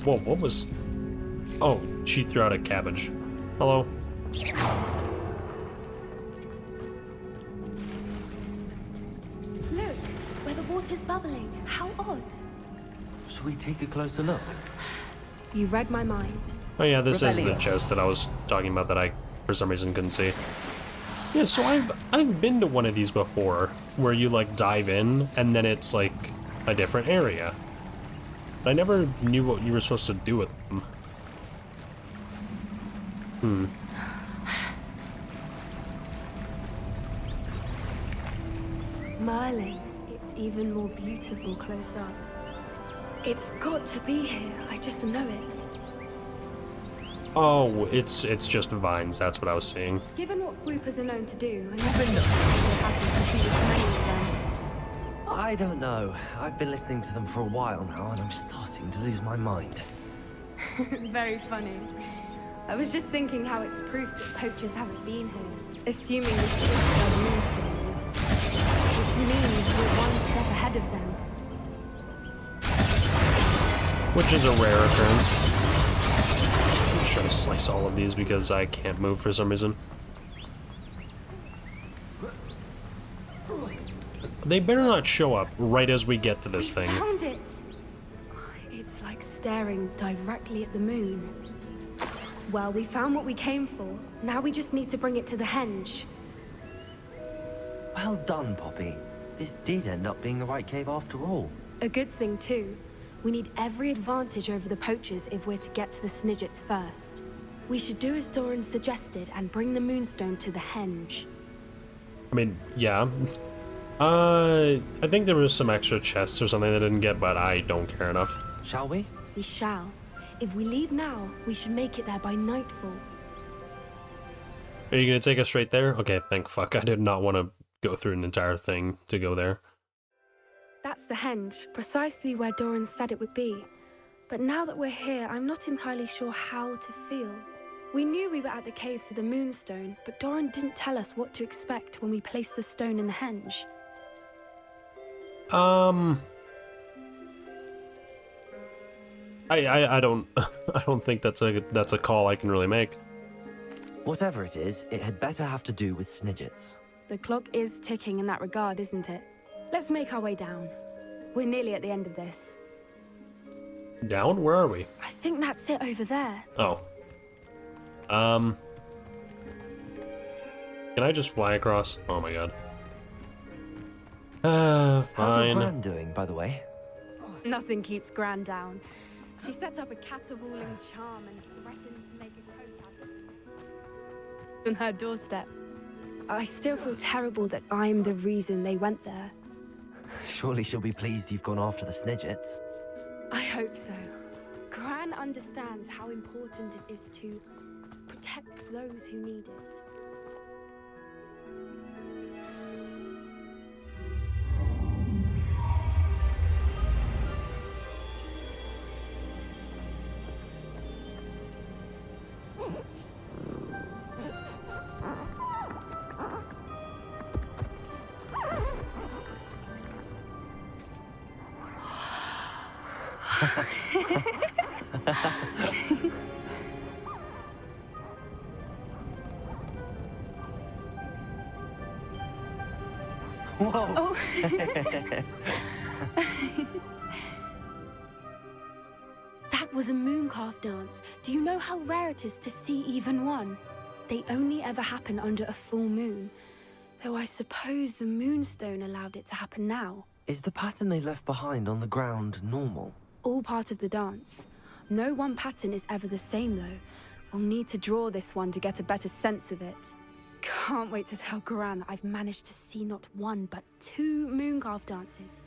Whoa, what was... Oh, she threw out a cabbage. Hello. Look, where the water's bubbling. How odd. Should we take a closer look? You read my mind. Oh yeah, this is the Rebellion. chest that I was talking about that I, for some reason, couldn't see. Yeah, so I've been to one of these before, where you like dive in, and then it's like a different area. But I never knew what you were supposed to do with them. Merlin, it's even more beautiful close up. It's got to be here. I just know it. Oh, it's just vines. That's what I was seeing. Given what swoopers are known to do, I never knew what happened to see so many of them. I don't know. I've been listening to them for a while now, and I'm starting to lose my mind. Very funny. I was just thinking how it's proof that poachers haven't been here, assuming this is where the moonstone is, which means we're one step ahead of them. Which is a rare occurrence. I'm just trying to slice all of these because I can't move for some reason. They better not show up right as we get to this thing. Found it! It's like staring directly at the moon. Well, we found what we came for. Now we just need to bring it to the henge. Well done, Poppy. This did end up being the right cave after all. A good thing, too. We need every advantage over the poachers if we're to get to the Snidgets first. We should do as Doran suggested and bring the moonstone to the henge. I mean, yeah. I think there was some extra chests or something that I didn't get, but I don't care enough. Shall we? We shall. If we leave now, we should make it there by nightfall. Are you gonna take us straight there? Okay, thank fuck. I did not want to go through an entire thing to go there. That's the henge, precisely where Doran said it would be. But now that we're here, I'm not entirely sure how to feel. We knew we were at the cave for the moonstone, but Doran didn't tell us what to expect when we placed the stone in the henge. I don't I don't think that's a call I can really make. Whatever it is, it had better have to do with Snidgets. The clock is ticking in that regard, isn't it? Let's make our way down. We're nearly at the end of this. Down? Where are we? I think that's it over there. Oh. Can I just fly across? Oh my god. How's Fine. your Gran doing, by the way? Nothing keeps Gran down. She set up a caterwauling charm and threatened to make a coat out of it on her doorstep. I still feel terrible that I'm the reason they went there. Surely she'll be pleased you've gone after the Snidgets. I hope so. Gran understands how important it is to protect those who need it. Whoa! Oh. That was a mooncalf dance. Do you know how rare it is to see even one? They only ever happen under a full moon. Though I suppose the moonstone allowed it to happen now. Is the pattern they left behind on the ground normal? All part of the dance. No one pattern is ever the same, though. We'll need to draw this one to get a better sense of it. can't wait to tell Gran that I've managed to see not one, but 2 Mooncarve dances.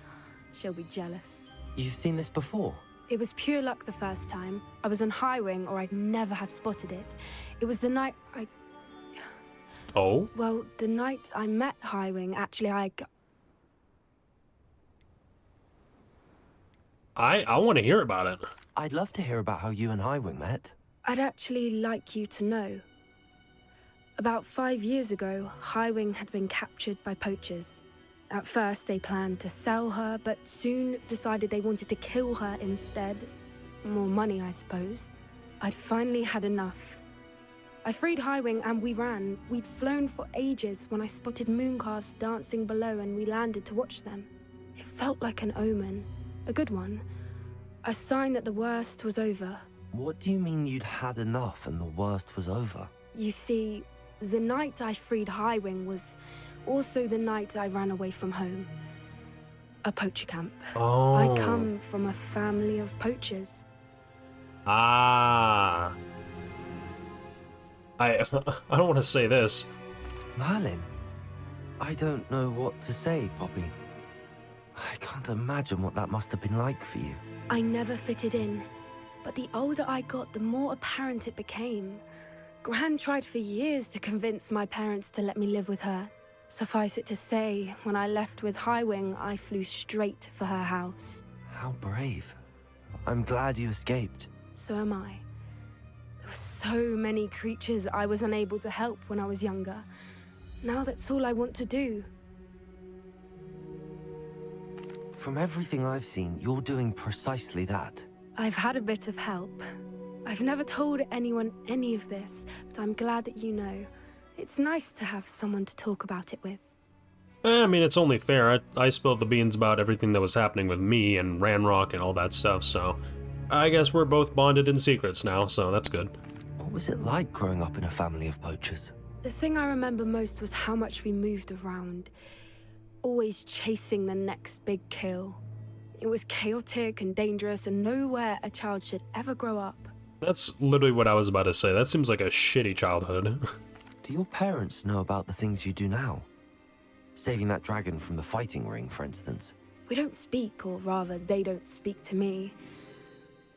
She'll be jealous. You've seen this before? It was pure luck the first time. I was on Highwing, or I'd never have spotted it. It was the night I... Oh? Well, the night I met Highwing, actually, I want to hear about it. I'd love to hear about how you and Highwing met. I'd actually like you to know. About 5 years ago, Highwing had been captured by poachers. At first, they planned to sell her, but soon decided they wanted to kill her instead. More money, I suppose. I'd finally had enough. I freed Highwing and we ran. We'd flown for ages when I spotted Mooncalves dancing below and we landed to watch them. It felt like an omen. A good one. A sign that the worst was over. What do you mean you'd had enough and the worst was over? You see, the night I freed Highwing was also the night I ran away from home. A poacher camp. Oh. I come from a family of poachers. Ah. I don't want to say this. Merlin, I don't know what to say, Poppy. I can't imagine what that must have been like for you. I never fitted in, but the older I got, the more apparent it became. Gran tried for years to convince my parents to let me live with her. Suffice it to say, when I left with Highwing, I flew straight for her house. How brave. I'm glad you escaped. So am I. There were so many creatures I was unable to help when I was younger. Now that's all I want to do. From everything I've seen, you're doing precisely that. I've had a bit of help. I've never told anyone any of this, but I'm glad that you know. It's nice to have someone to talk about it with. I mean, it's only fair. I spilled the beans about everything that was happening with me and Ranrock and all that stuff, so I guess we're both bonded in secrets now, so that's good. What was it like growing up in a family of poachers? The thing I remember most was how much we moved around, always chasing the next big kill. It was chaotic and dangerous and nowhere a child should ever grow up. That's literally what I was about to say. That seems like a shitty childhood. Do your parents know about the things you do now? Saving that dragon from the fighting ring, for instance. We don't speak, or rather, they don't speak to me.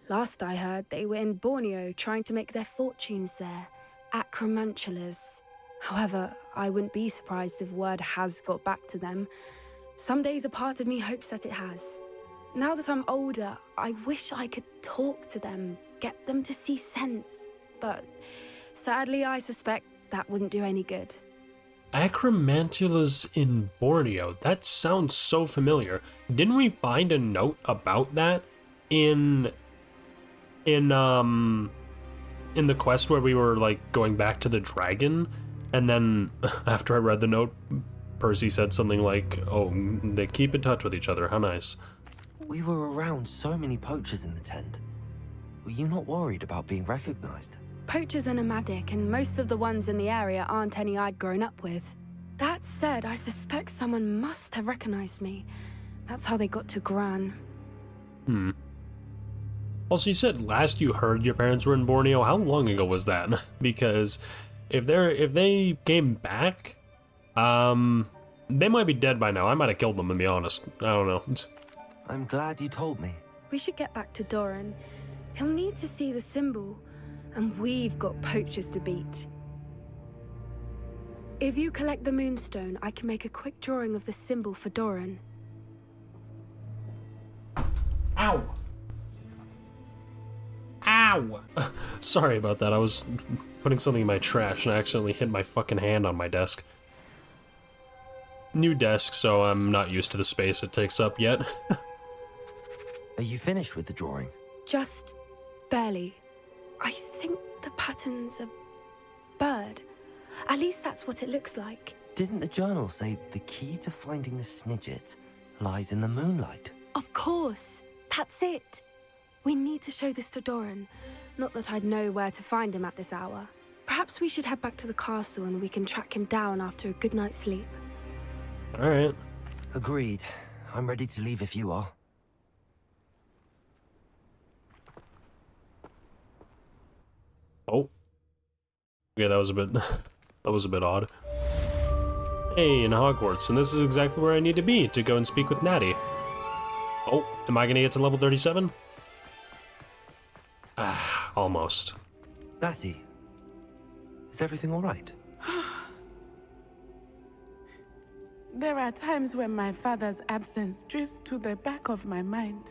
Last I heard, they were in Borneo trying to make their fortunes there, acromantulas. However, I wouldn't be surprised if word has got back to them. Some days a part of me hopes that it has. Now that I'm older, I wish I could talk to them, get them to see sense. But sadly, I suspect that wouldn't do any good. Acromantulas in Borneo. That sounds so familiar. Didn't we find a note about that in the quest where we were like going back to the dragon? And then after I read the note, Percy said something like, "Oh, they keep in touch with each other. How nice." We were around so many poachers in the tent. Were you not worried about being recognized? Poachers are nomadic, and most of the ones in the area aren't any I'd grown up with. That said, I suspect someone must have recognized me. That's how they got to Gran. Also, you said last you heard your parents were in Borneo. How long ago was that? Because if they came back, they might be dead by now. I might have killed them, to be honest. I don't know. I'm glad you told me. We should get back to Doran. He'll need to see the symbol, and we've got poachers to beat. If you collect the moonstone, I can make a quick drawing of the symbol for Doran. Ow! Ow! Sorry about that. I was putting something in my trash and I accidentally hit my fucking hand on my desk. New desk, so I'm not used to the space it takes up yet. Are you finished with the drawing? Just barely. I think the pattern's a bird. At least that's what it looks like. Didn't the journal say the key to finding the Snidget lies in the moonlight? Of course. That's it. We need to show this to Doran. Not that I'd know where to find him at this hour. Perhaps we should head back to the castle and we can track him down after a good night's sleep. Alright. Agreed. I'm ready to leave if you are. Oh. Yeah, that was a bit That was a bit odd. Hey, in Hogwarts, and this is exactly where I need to be to go and speak with Natty. Oh, am I gonna get to level 37? Ah, almost. Natty, is everything all right? There are times when my father's absence drifts to the back of my mind,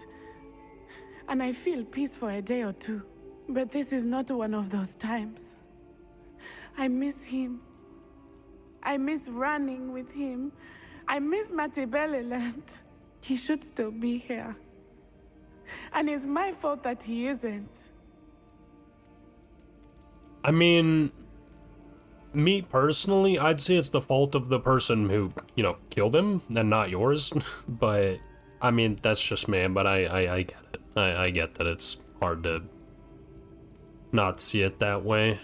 and I feel peace for a day or two. But this is not one of those times. I miss him. I miss running with him. I miss Mattibeleland. He should still be here. And it's my fault that he isn't. I mean, me personally, I'd say it's the fault of the person who, you know, killed him and not yours. But, I mean, that's just me, but I get it. I get that it's hard to not see it that way.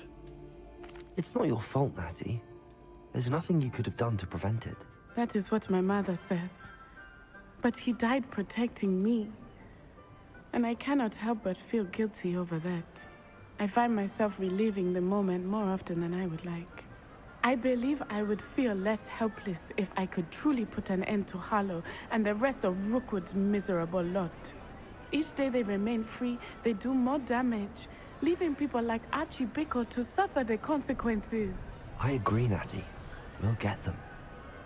It's not your fault, Natty. There's nothing you could have done to prevent it. That is what my mother says. But he died protecting me. And I cannot help but feel guilty over that. I find myself reliving the moment more often than I would like. I believe I would feel less helpless if I could truly put an end to Harlow and the rest of Rookwood's miserable lot. Each day they remain free, they do more damage, leaving people like Archie Bickle to suffer the consequences. I agree, Natty. We'll get them.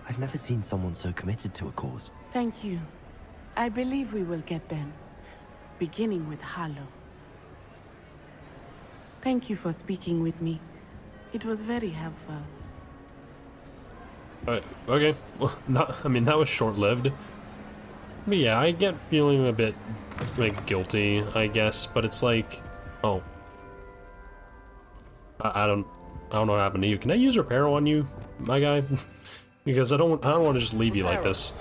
I've never seen someone so committed to a cause. Thank you. I believe we will get them, beginning with Harlow. Thank you for speaking with me. It was very helpful. Okay. Well, that was short-lived. But yeah, I get feeling a bit, like, guilty, I guess, but it's like, oh. I don't know what happened to you. Can I use repair on you, my guy? Because I don't want to just leave you like this.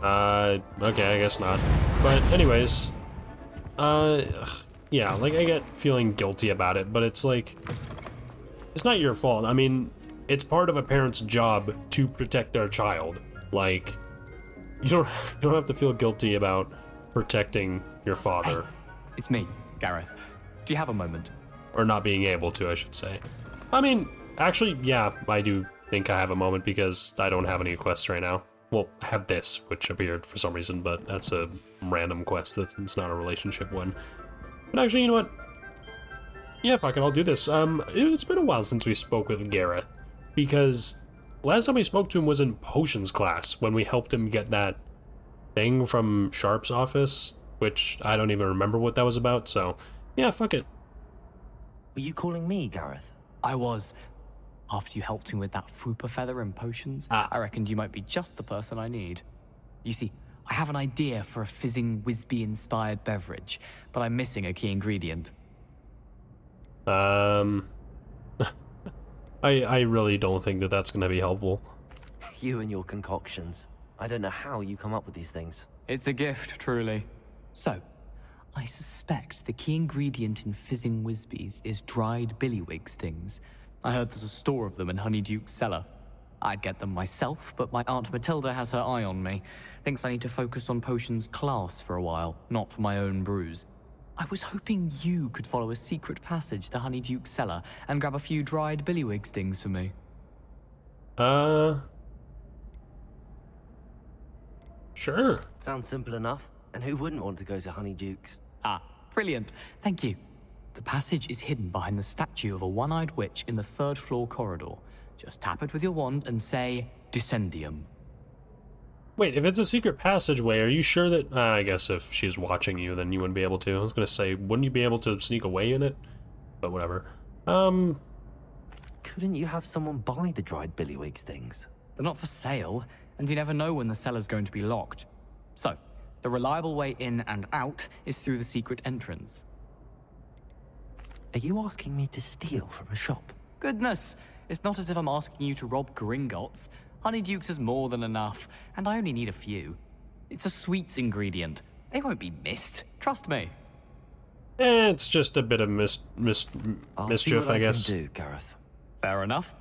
Okay, I guess not. But anyways, yeah, like, I get feeling guilty about it, but it's like, it's not your fault. I mean, it's part of a parent's job to protect their child. Like, you don't have to feel guilty about protecting your father. Hey, it's me, Gareth. Do you have a moment? Or not being able to, I should say. I mean, actually, yeah, I do think I have a moment because I don't have any quests right now. Well, I have this, which appeared for some reason, but that's a random quest. It's not a relationship one. But actually, you know what? Yeah, fuck it, I'll do this. It's been a while since we spoke with Gareth, because last time we spoke to him was in potions class, when we helped him get that thing from Sharp's office, which I don't even remember what that was about, so yeah, fuck it. Were you calling me, Gareth? I was. After you helped me with that Fooper feather and potions, I reckoned you might be just the person I need. You see, I have an idea for a fizzing Whizbee-inspired beverage, but I'm missing a key ingredient. I really don't think that that's gonna be helpful. You and your concoctions. I don't know how you come up with these things. It's a gift, truly. So, I suspect the key ingredient in fizzing Whizbees is dried billywig stings. I heard there's a store of them in Honeyduke's cellar. I'd get them myself, but my Aunt Matilda has her eye on me. Thinks I need to focus on potions class for a while, not for my own brews. I was hoping you could follow a secret passage to Honeyduke's cellar and grab a few dried billywig stings for me. Sure. Sounds simple enough. And who wouldn't want to go to Honeyduke's? Ah, brilliant. Thank you. The passage is hidden behind the statue of a one-eyed witch in the third floor corridor. Just tap it with your wand and say, Descendium. Wait, if it's a secret passageway, are you sure that... I guess if she's watching you, then you wouldn't be able to. I was gonna say, wouldn't you be able to sneak away in it? But whatever. Couldn't you have someone buy the dried billywig stings? They're not for sale, and you never know when the cellar's going to be locked. So, the reliable way in and out is through the secret entrance. Are you asking me to steal from a shop? Goodness, it's not as if I'm asking you to rob Gringotts. Honeyduke's is more than enough, and I only need a few. It's a sweets ingredient. They won't be missed, trust me. It's just a bit of mischief, I guess. Can do, Gareth. Fair enough.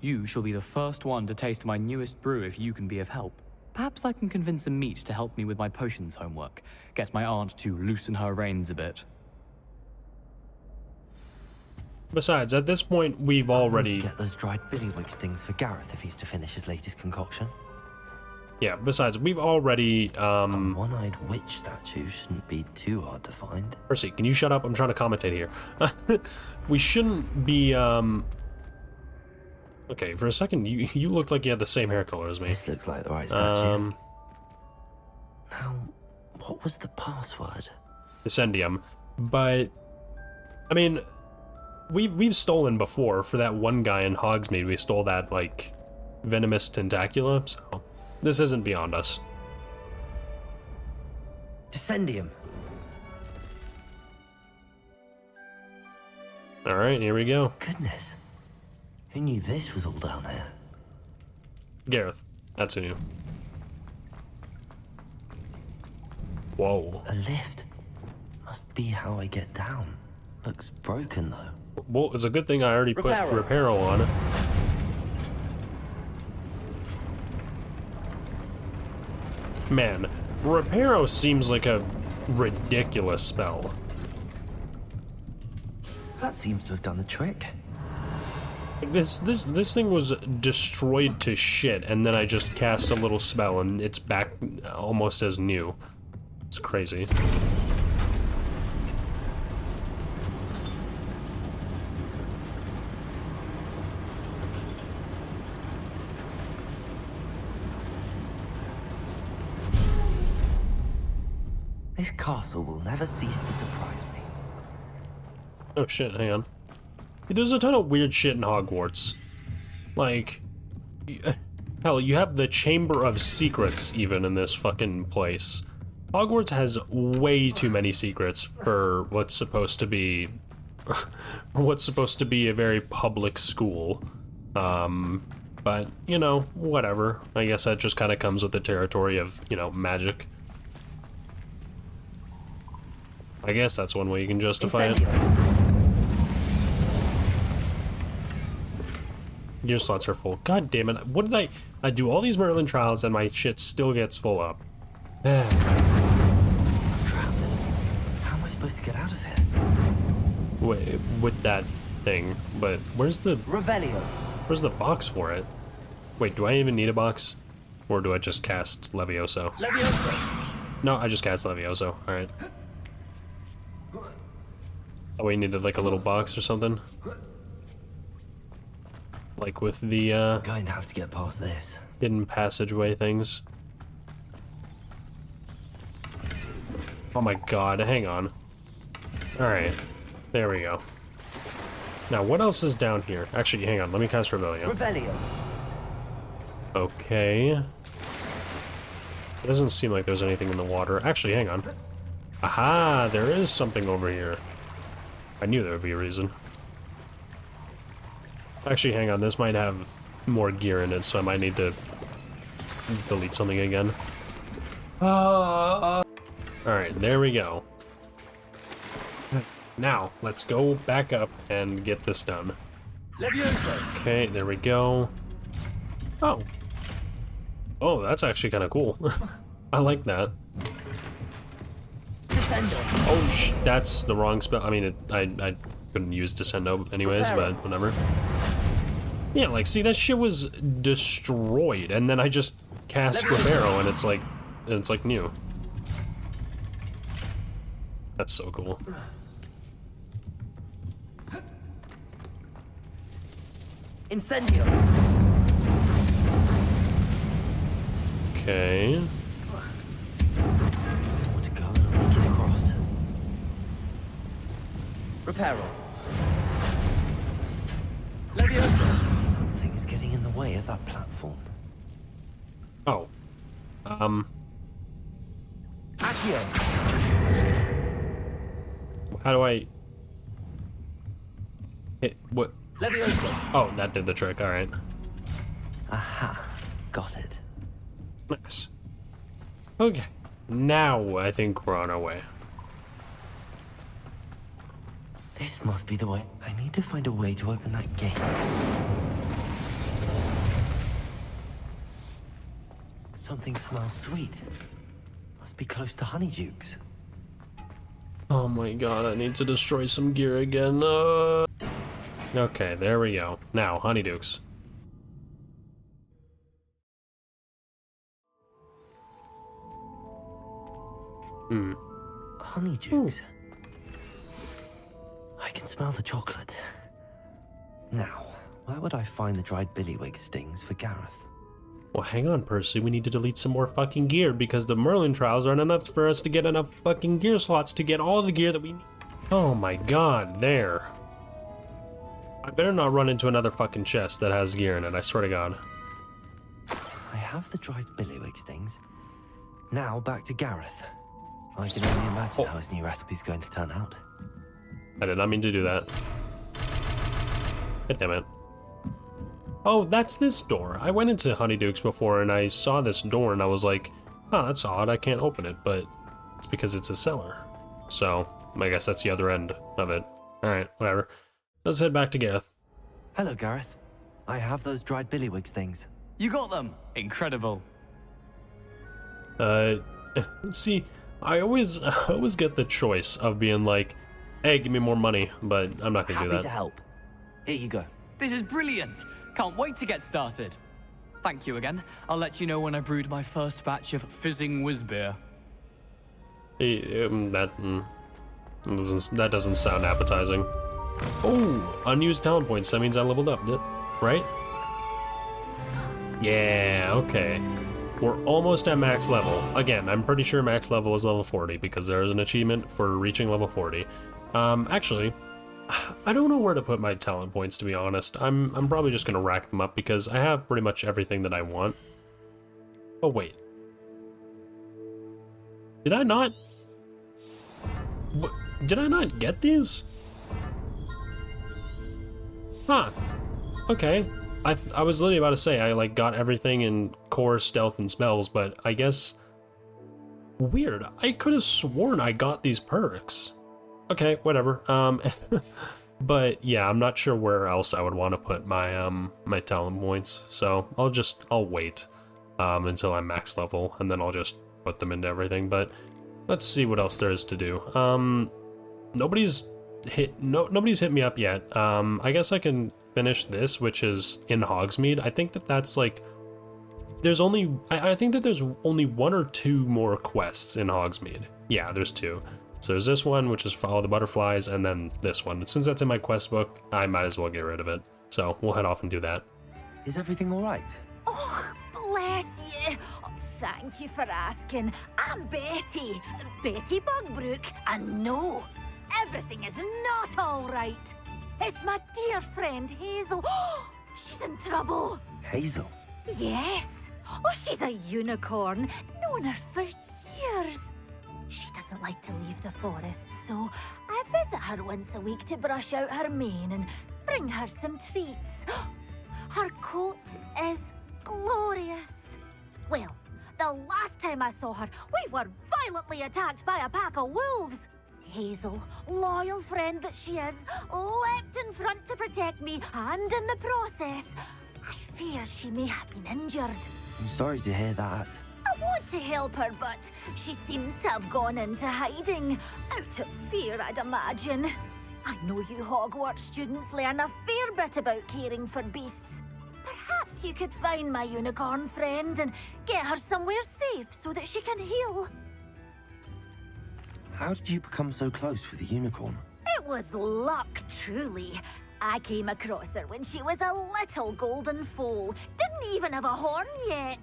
You shall be the first one to taste my newest brew if you can be of help. Perhaps I can convince a meat to help me with my potions homework. Get my aunt to loosen her reins a bit. Besides, at this point, we've I already... need to get those dried billywig things for Gareth if he's to finish his latest concoction. Yeah, besides, we've already, A one-eyed witch statue shouldn't be too hard to find. Percy, can you shut up? I'm trying to commentate here. We shouldn't be, Okay, for a second, you looked like you had the same hair color as me. This looks like the right statue. Now, what was the password? Descendium. But, I mean, we've stolen before. For that one guy in Hogsmeade, we stole that, like, venomous tentacula, so this isn't beyond us. Descendium. Alright, here we go. Goodness. Who knew this was all down here? Gareth. That's who knew. Whoa. A lift. Must be how I get down. Looks broken, though. Well, it's a good thing I already put Reparo on it. Man, Reparo seems like a ridiculous spell. That seems to have done the trick. This thing was destroyed to shit, and then I just cast a little spell, and it's back almost as new. It's crazy. This castle will never cease to surprise me. Oh shit, hang on. There's a ton of weird shit in Hogwarts. Like, hell, you have the Chamber of Secrets even in this fucking place. Hogwarts has way too many secrets for what's supposed to be a very public school. But, you know, whatever. I guess that just kind of comes with the territory of, you know, magic. I guess that's one way you can justify it. Gear slots are full. God damn it. What did I do all these Merlin trials and my shit still gets full up. I'm trapped. How am I supposed to get out of here? Wait, with that thing. But where's the Revelio. Where's the box for it? Wait, do I even need a box? Or do I just cast Levioso? Levioso. No, I just cast Levioso. Alright. Oh, we needed like a little box or something? Like with the, going to have to get past this. hidden passageway things. Oh my god, hang on. Alright. There we go. Now, what else is down here? Actually, hang on, let me cast Revelio. Revelio. Okay. It doesn't seem like there's anything in the water. Actually, hang on. Aha, there is something over here. I knew there would be a reason. Actually, hang on, this might have more gear in it, so I might need to delete something again. Alright, there we go. Now, let's go back up and get this done. Levioso. Okay, there we go. Oh. Oh, that's actually kind of cool. I like that. Descendo. Oh, that's the wrong spell. I mean, I couldn't use Descendo anyways, but whatever. Yeah, like, see, that shit was destroyed, and then I just cast Reparo, and it's like new. That's so cool. Incendio. Okay. Want to go and make it across. Reparo. Leviosa. Something is getting in the way of that platform. Oh. Accio. How do I... Hit what? Leviosa. Oh, that did the trick, alright. Aha. Got it. Nice. Okay. Now I think we're on our way. This must be the way. I need to find a way to open that gate. Something smells sweet. Must be close to Honeydukes. Oh my god, I need to destroy some gear again. Okay, there we go. Now, Honeydukes. Honeydukes. I can smell the chocolate. Now, where would I find the dried billywig stings for Gareth? Well, hang on, Percy. We need to delete some more fucking gear because the Merlin trials aren't enough for us to get enough fucking gear slots to get all the gear that we need. Oh my god, there. I better not run into another fucking chest that has gear in it, I swear to god. I have the dried billywig stings. Now, back to Gareth. I can only imagine how his new recipe's going to turn out. I did not mean to do that. God damn it. Oh, that's this door. I went into Honeydukes before and I saw this door and I was like, oh, that's odd, I can't open it, but it's because it's a cellar. So, I guess that's the other end of it. Alright, whatever. Let's head back to Gareth. Hello, Gareth. I have those dried billywig things. You got them! Incredible. See, I always get the choice of being like, hey, give me more money, but I'm not gonna do that. Happy to help. Here you go. This is brilliant! Can't wait to get started. Thank you again. I'll let you know when I brewed my first batch of fizzing whizbeer. That doesn't sound appetizing. Oh, unused talent points. That means I leveled up, right? Yeah, okay. We're almost at max level. Again, I'm pretty sure max level is level 40 because there is an achievement for reaching level 40. Actually, I don't know where to put my talent points, to be honest. I'm probably just gonna rack them up because I have pretty much everything that I want. Oh, wait. Did I not? Did I not get these? Huh. Okay. I was literally about to say I like got everything in core, stealth, and spells, but I guess weird. I could have sworn I got these perks. Okay, whatever. But yeah, I'm not sure where else I would want to put my my talent points. So I'll wait until I'm max level, and then I'll just put them into everything. But let's see what else there is to do. Nobody's hit me up yet. I guess I can finish this, which is in Hogsmeade. I think that's like I think that there's only 1 or 2 more quests in Hogsmeade. Yeah, there's 2. So there's this one, which is follow the butterflies, and then this one. Since that's in my quest book, I might as well get rid of it. So we'll head off and do that. Is everything all right? Oh, bless you. Thank you for asking. I'm Betty Bugbrook, and no, everything is not all right. It's my dear friend Hazel. She's in trouble. Hazel? Yes. Oh, she's a unicorn. Known her for years. She doesn't like to leave the forest, so I visit her once a week to brush out her mane and bring her some treats. Her coat is glorious. Well, the last time I saw her, we were violently attacked by a pack of wolves. Hazel, loyal friend that she is, leapt in front to protect me, and in the process, I fear she may have been injured. I'm sorry to hear that. I want to help her, but she seems to have gone into hiding. Out of fear, I'd imagine. I know you Hogwarts students learn a fair bit about caring for beasts. Perhaps you could find my unicorn friend and get her somewhere safe so that she can heal. How did you become so close with the unicorn? It was luck, truly. I came across her when she was a little golden foal. Didn't even have a horn yet.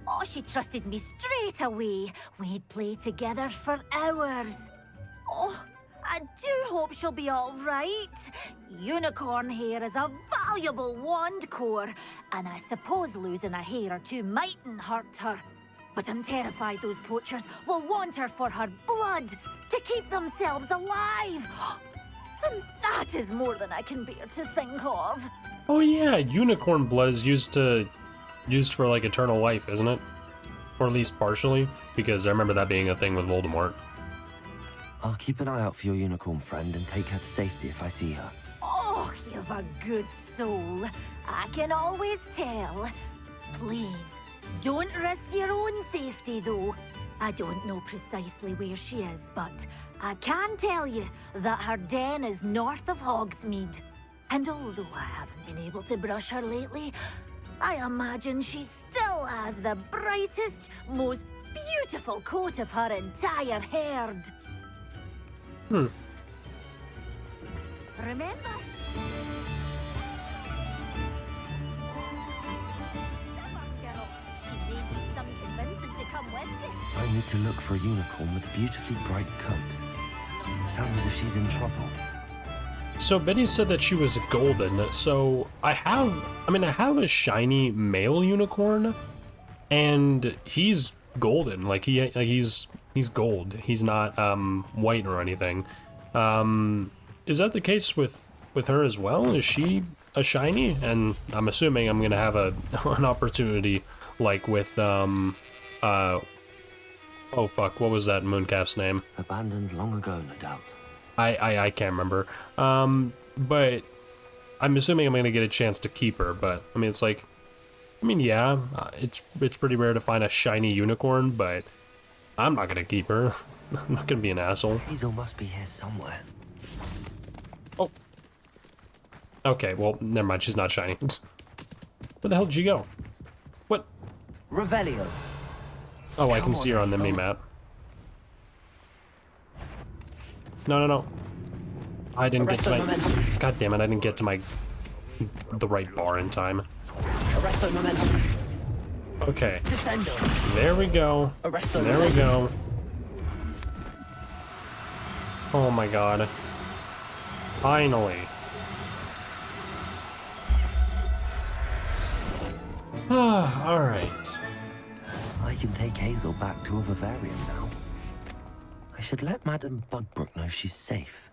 Oh, she trusted me straight away. We'd play together for hours. Oh, I do hope she'll be all right. Unicorn hair is a valuable wand core, and I suppose losing a hair or 2 mightn't hurt her. But I'm terrified those poachers will want her for her blood, to keep themselves alive. And that is more than I can bear to think of. Oh yeah, unicorn blood is used for like eternal life, isn't it? Or at least partially, because I remember that being a thing with Voldemort. I'll keep an eye out for your unicorn friend and take her to safety if I see her. Oh, you've a good soul. I can always tell. Please, don't risk your own safety, though. I don't know precisely where she is, but I can tell you that her den is north of Hogsmeade. And although I haven't been able to brush her lately, I imagine she still has the brightest, most beautiful coat of her entire herd. Remember? She may need some convincing to come with you. I need to look for a unicorn with a beautifully bright coat. Sounds as if she's in trouble. So Betty said that she was golden. So I have a shiny male unicorn, and he's golden. Like he's gold. He's not white or anything. Is that the case with her as well? Is she a shiny? And I'm assuming I'm gonna have an opportunity like with oh fuck, what was that mooncalf's name? Abandoned long ago, no doubt. I can't remember. But I'm assuming I'm gonna get a chance to keep her. But I mean, it's like, yeah, it's pretty rare to find a shiny unicorn, but I'm not gonna keep her. I'm not gonna be an asshole. Hazel must be here somewhere. Oh. Okay, well, never mind. She's not shiny. Where the hell did she go? What? Revelio. Oh, I can see her on the mini-map. No. I didn't get to my... God damn it, I didn't get to the right bar in time. Arresto momentum. Okay. Descendo. There we go. Arresto There we go. Oh my god. Finally. Alright. I can take Hazel back to a vivarium now. I should let Madame Bugbrook know she's safe.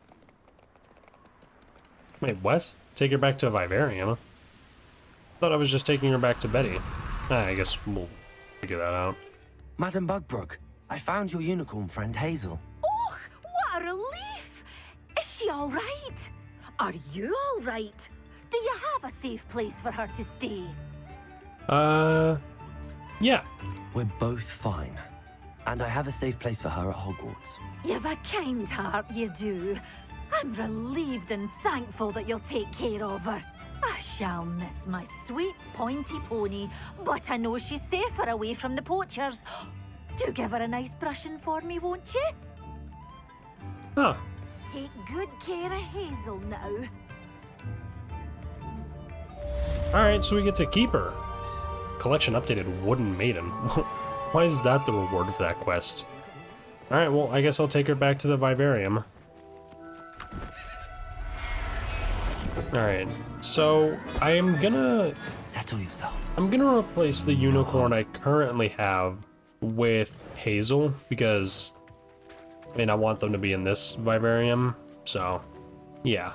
Wait, what? Take her back to a vivarium? Thought I was just taking her back to Betty. I guess we'll figure that out. Madame Bugbrook, I found your unicorn friend Hazel. Oh, what a relief! Is she all right? Are you all right? Do you have a safe place for her to stay? Yeah. We're both fine. And I have a safe place for her at Hogwarts. You've a kind heart, you do. I'm relieved and thankful that you'll take care of her. I shall miss my sweet pointy pony, but I know she's safer away from the poachers. Do give her a nice brushing for me, won't you? Huh. Take good care of Hazel now. Alright, so we get to keep her. Collection updated Wooden Maiden. Why is that the reward for that quest? Alright, well, I guess I'll take her back to the vivarium. Alright, so I am gonna... Settle yourself. I'm gonna replace the unicorn I currently have with Hazel, because, I mean, I want them to be in this vivarium, so, yeah.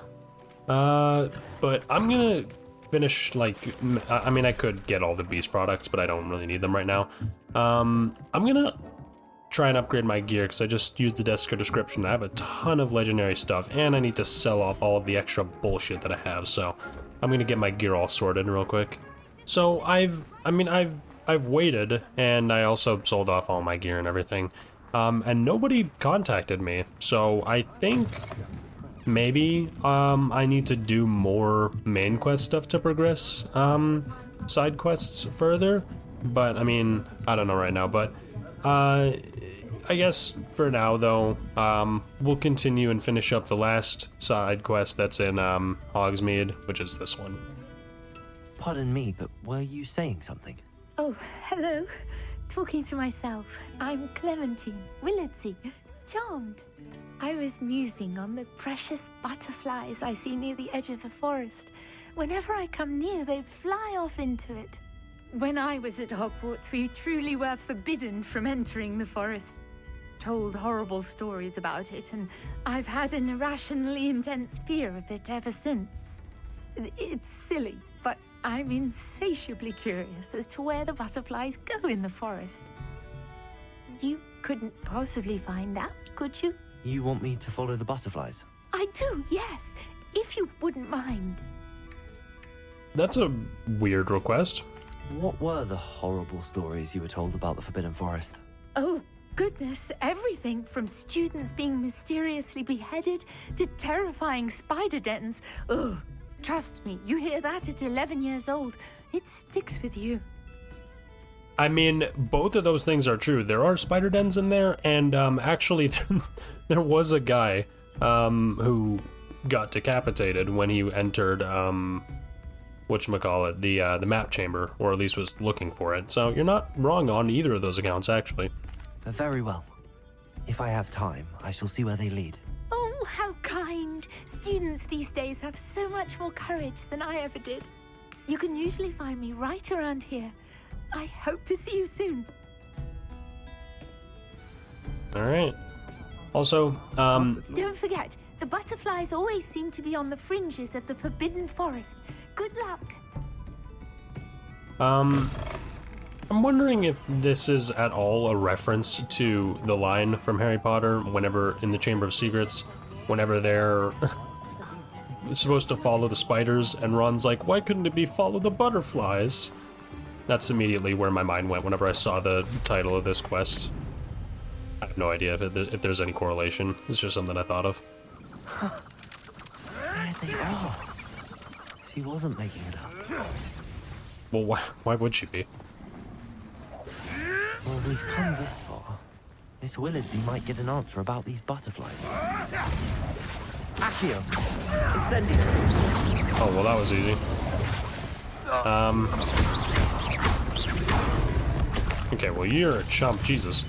But I'm gonna finish, like, I mean, I could get all the beast products, but I don't really need them right now. I'm gonna try and upgrade my gear, because I just used the desk description. I have a ton of legendary stuff, and I need to sell off all of the extra bullshit that I have, so I'm gonna get my gear all sorted real quick. So I've waited, and I also sold off all my gear and everything, and nobody contacted me, so I think maybe I need to do more main quest stuff to progress side quests further, but I mean, I don't know right now, but I guess for now though, we'll continue and finish up the last side quest that's in Hogsmeade, which is this one. Pardon me, but were you saying something? Oh, hello. Talking to myself. I'm Clementine Willardsey. Charmed. I was musing on the precious butterflies I see near the edge of the forest. Whenever I come near, they fly off into it. When I was at Hogwarts, we truly were forbidden from entering the forest. Told horrible stories about it, and I've had an irrationally intense fear of it ever since. It's silly, but I'm insatiably curious as to where the butterflies go in the forest. You couldn't possibly find out, could you? You want me to follow the butterflies? I do, yes, if you wouldn't mind. That's a weird request. What were the horrible stories you were told about the Forbidden Forest? Oh, goodness, everything from students being mysteriously beheaded to terrifying spider dens. Ugh, Trust me, you hear that at 11 years old, it sticks with you. I mean, both of those things are true. There are spider dens in there, and actually, there was a guy who got decapitated when he entered whatchamacallit, the map chamber, or at least was looking for it. So you're not wrong on either of those accounts, actually. Very well. If I have time, I shall see where they lead. Oh, how kind. Students these days have so much more courage than I ever did. You can usually find me right around here. I hope to see you soon. All right. Also, Don't forget, the butterflies always seem to be on the fringes of the Forbidden Forest. Good luck. I'm wondering if this is at all a reference to the line from Harry Potter whenever in the Chamber of Secrets, whenever they're supposed to follow the spiders, and Ron's like, why couldn't it be follow the butterflies? That's immediately where my mind went whenever I saw the title of this quest. I have no idea if there's any correlation. It's just something I thought of. There they are. She wasn't making it up. Well, why would she be? Well, we've come this far. Miss Willardsey might get an answer about these butterflies. Accio! Incendio! Oh, well, that was easy. Okay, well, you're a chump, Jesus.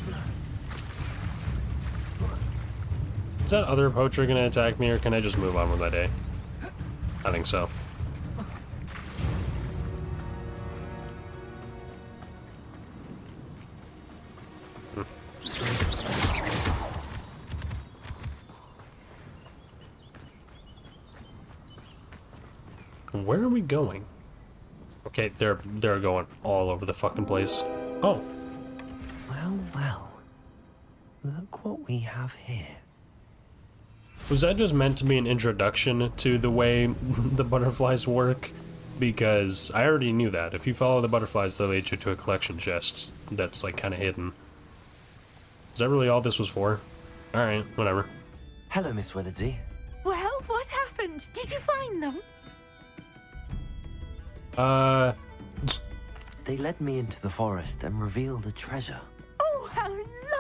Is that other poacher gonna attack me, or can I just move on with my day? I think so. Where are we going? Okay, they're going all over the fucking place. Oh. Well, well. Look what we have here. Was that just meant to be an introduction to the way the butterflies work? Because I already knew that. If you follow the butterflies, they'll lead you to a collection chest that's like kind of hidden. Is that really all this was for? Alright, whatever. Hello, Miss Willardsey. Well, what happened? Did you find them? They led me into the forest and revealed a treasure. Oh, how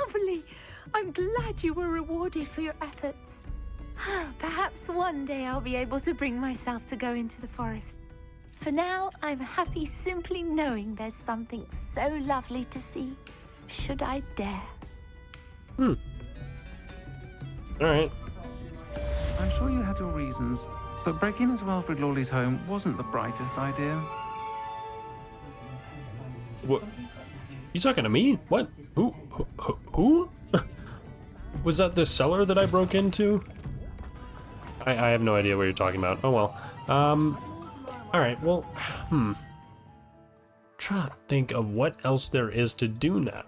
lovely! I'm glad you were rewarded for your efforts. Perhaps one day I'll be able to bring myself to go into the forest. For now, I'm happy simply knowing there's something so lovely to see, should I dare. Alright. I'm sure you had your reasons, but breaking into Wilfred Lawley's home wasn't the brightest idea. What? You talking to me? What? Who? Was that the cellar that I broke into? I have no idea what you're talking about. Oh well. Alright, well, trying to think of what else there is to do now.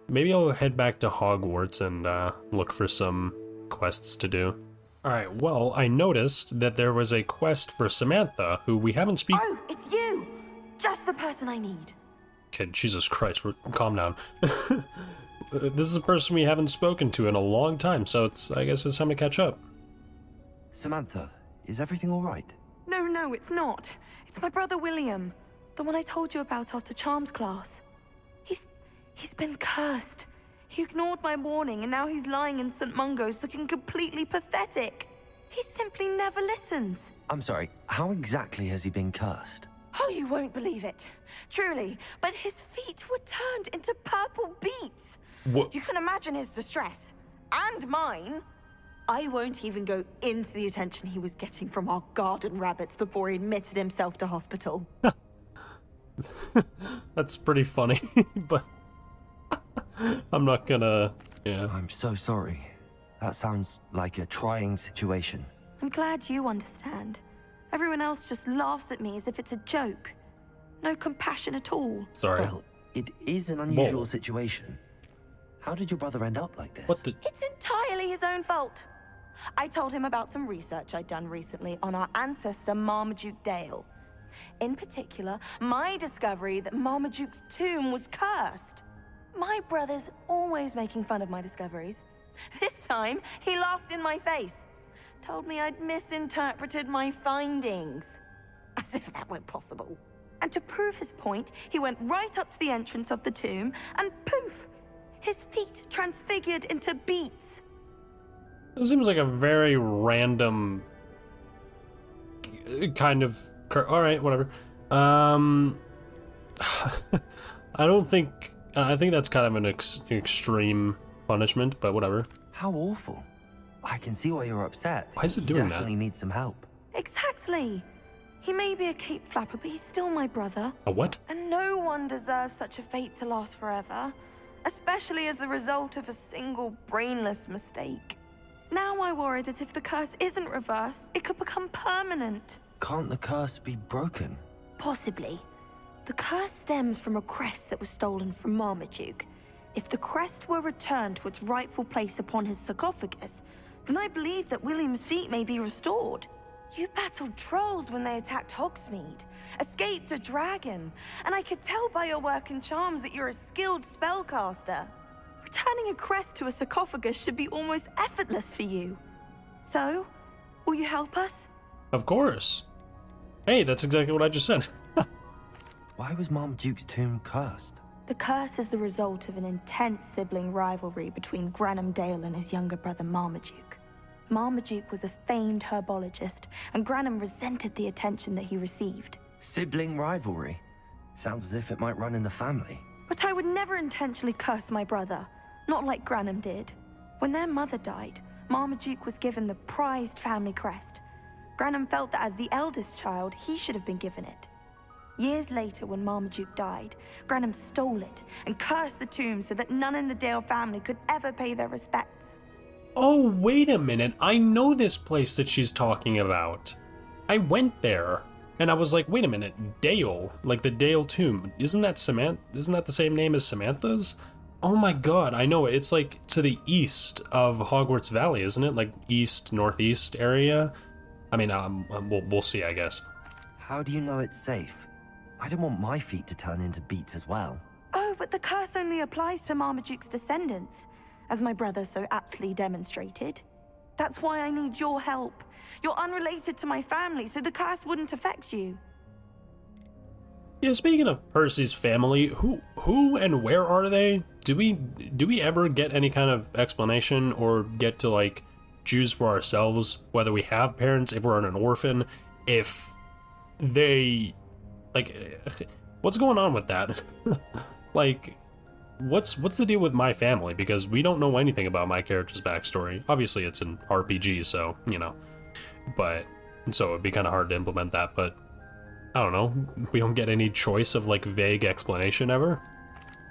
Maybe I'll head back to Hogwarts and look for some quests to do. Alright, well, I noticed that there was a quest for Samantha, who we haven't Oh, it's you! Just the person I need. Okay, Jesus Christ, calm down. This is a person we haven't spoken to in a long time, so I guess it's time to catch up. Samantha, is everything all right? No, it's not. It's my brother William, the one I told you about after Charms class. He's been cursed. He ignored my warning, and now he's lying in St. Mungo's looking completely pathetic. He simply never listens. I'm sorry, how exactly has he been cursed? Oh, you won't believe it. Truly, but his feet were turned into purple beets. What? You can imagine his distress. And mine. I won't even go into the attention he was getting from our garden rabbits before he admitted himself to hospital. That's pretty funny, but I'm not gonna, yeah. I'm so sorry. That sounds like a trying situation. I'm glad you understand. Everyone else just laughs at me as if it's a joke. No compassion at all. Sorry. Well, it is an unusual situation. How did your brother end up like this? What the? It's entirely his own fault. I told him about some research I'd done recently on our ancestor Marmaduke Dale. In particular, my discovery that Marmaduke's tomb was cursed. My brother's always making fun of my discoveries. This time, he laughed in my face. told me I'd misinterpreted my findings. As if that were possible. And to prove his point, he went right up to the entrance of the tomb, and poof! His feet transfigured into beets. It seems like a very random kind of... Alright, whatever. I don't think... I think that's kind of an extreme punishment, but whatever. How awful. I can see why you're upset. Why is it doing that? Definitely needs some help. Exactly. He may be a cape flapper, but he's still my brother. A what? And no one deserves such a fate to last forever, especially as the result of a single brainless mistake. Now I worry that if the curse isn't reversed, it could become permanent. Can't the curse be broken? Possibly. The curse stems from a crest that was stolen from Marmaduke. If the crest were returned to its rightful place upon his sarcophagus, then I believe that William's feet may be restored. You battled trolls when they attacked Hogsmeade, escaped a dragon, and I could tell by your work and charms that you're a skilled spellcaster. Returning a crest to a sarcophagus should be almost effortless for you. So, will you help us? Of course. Hey, that's exactly what I just said. Why was Marmaduke's tomb cursed? The curse is the result of an intense sibling rivalry between Granham Dale and his younger brother Marmaduke. Marmaduke was a famed herbologist, and Granham resented the attention that he received. Sibling rivalry? Sounds as if it might run in the family. But I would never intentionally curse my brother, not like Granham did. When their mother died, Marmaduke was given the prized family crest. Granham felt that as the eldest child, he should have been given it. Years later, when Marmaduke died, Granham stole it and cursed the tomb so that none in the Dale family could ever pay their respects. Oh, wait a minute. I know this place that she's talking about. I went there, and I was like, wait a minute, Dale, like the Dale tomb, isn't that the same name as Samantha's? Oh my god, I know it. It's like to the east of Hogwarts Valley, isn't it? Like east, northeast area? I mean, we'll see, I guess. How do you know it's safe? I don't want my feet to turn into beets as well. Oh, but the curse only applies to Marmaduke's descendants, as my brother so aptly demonstrated. That's why I need your help. You're unrelated to my family, so the curse wouldn't affect you. Yeah, speaking of Percy's family, who and where are they? Do we ever get any kind of explanation or get to like choose for ourselves whether we have parents, if we're an orphan, if they like what's going on with that? Like what's the deal with my family, because we don't know anything about my character's backstory. Obviously it's an RPG, so, you know. But so it'd be kind of hard to implement that, but I don't know. We don't get any choice of like vague explanation ever.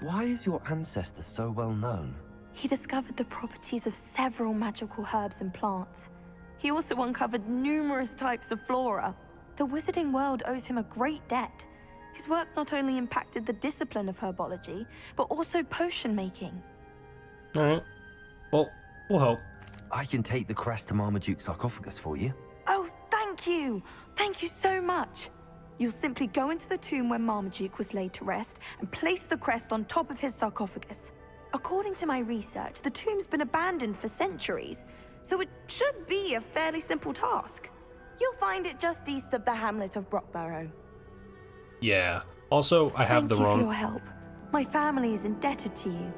Why is your ancestor so well known? He discovered the properties of several magical herbs and plants. He also uncovered numerous types of flora. The wizarding world owes him a great debt. His work not only impacted the discipline of herbology, but also potion making. Alright. Well, we'll help. I can take the crest to Marmaduke's sarcophagus for you. Oh, thank you! Thank you so much! You'll simply go into the tomb where Marmaduke was laid to rest and place the crest on top of his sarcophagus. According to my research, the tomb's been abandoned for centuries, so it should be a fairly simple task. You'll find it just east of the hamlet of Brockborough. Yeah. Also, I have the wrong... Thank you for your help. My family is indebted to you.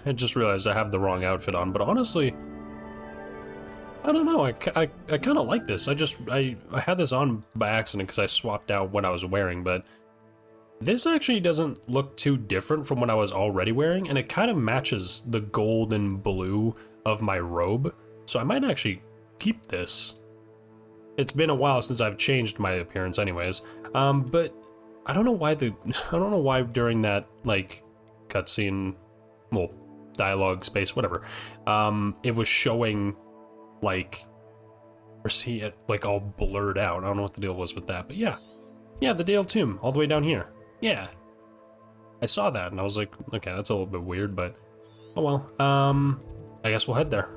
I just realized I have the wrong outfit on, but honestly, I don't know. I kind of like this. I had this on by accident because I swapped out what I was wearing, but this actually doesn't look too different from what I was already wearing, and it kind of matches the gold and blue of my robe, so I might actually keep this. It's been a while since I've changed my appearance anyways, but I don't know why during that, like, cutscene, well, dialogue space, whatever, it was showing, like, or see it, like, all blurred out. I don't know what the deal was with that, but yeah. Yeah, the Dale Tomb, all the way down here. Yeah. I saw that, and I was like, okay, that's a little bit weird, but, oh well. I guess we'll head there.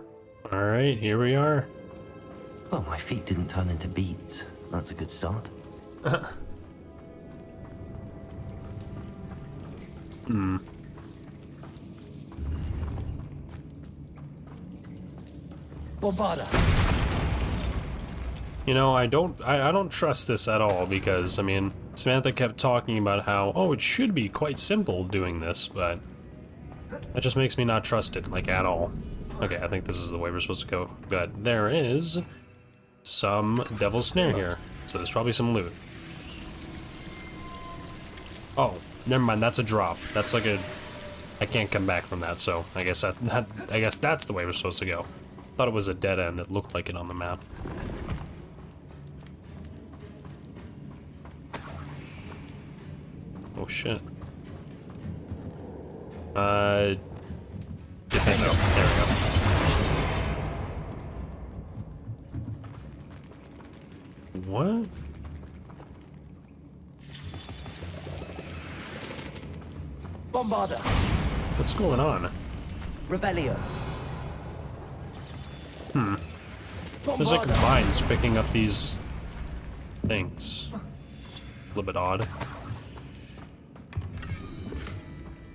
Alright, here we are. Well, my feet didn't turn into beets. That's a good start. Bobada. You know, I don't trust this at all because, I mean, Samantha kept talking about how, oh, it should be quite simple doing this, but that just makes me not trust it, like, at all. Okay, I think this is the way we're supposed to go. But there is some Devil's Snare here, so there's probably some loot. Oh, never mind, that's a drop. That's like a... I can't come back from that, so I guess I guess that's the way we're supposed to go. Thought it was a dead end. It looked like it on the map. Oh shit. Get that out. There we go. What? Bombarda. What's going on? Revelio. There's like mines picking up these things. A little bit odd.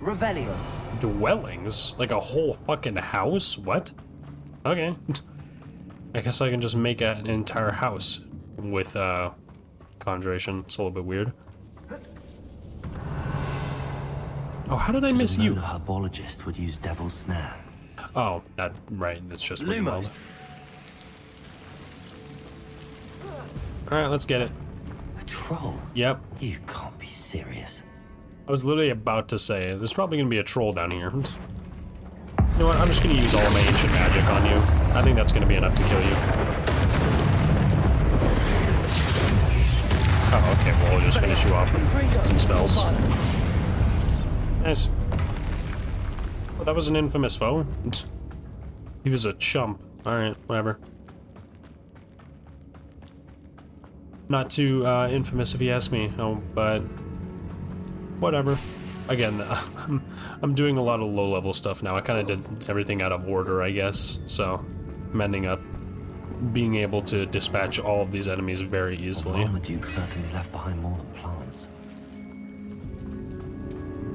Revelio. Dwellings? Like a whole fucking house? What? Okay. I guess I can just make an entire house with conjuration. It's a little bit weird. Oh, how did I miss you? A herbologist would use Devil's Snare. Oh, that right. It's just Lumos. All right, let's get it. A troll? Yep. You can't be serious. I was literally about to say there's probably gonna be a troll down here. You know what? I'm just gonna use all my ancient magic on you. I think that's gonna be enough to kill you. Oh, okay. Well, we'll just finish you off with some spells. Nice. Well, that was an infamous foe. He was a chump. Alright, whatever. Not too infamous if you ask me, but whatever. Again, I'm doing a lot of low-level stuff now. I kind of did everything out of order, I guess, so I'm ending up being able to dispatch all of these enemies very easily. Marmaduke certainly left behind more than plants.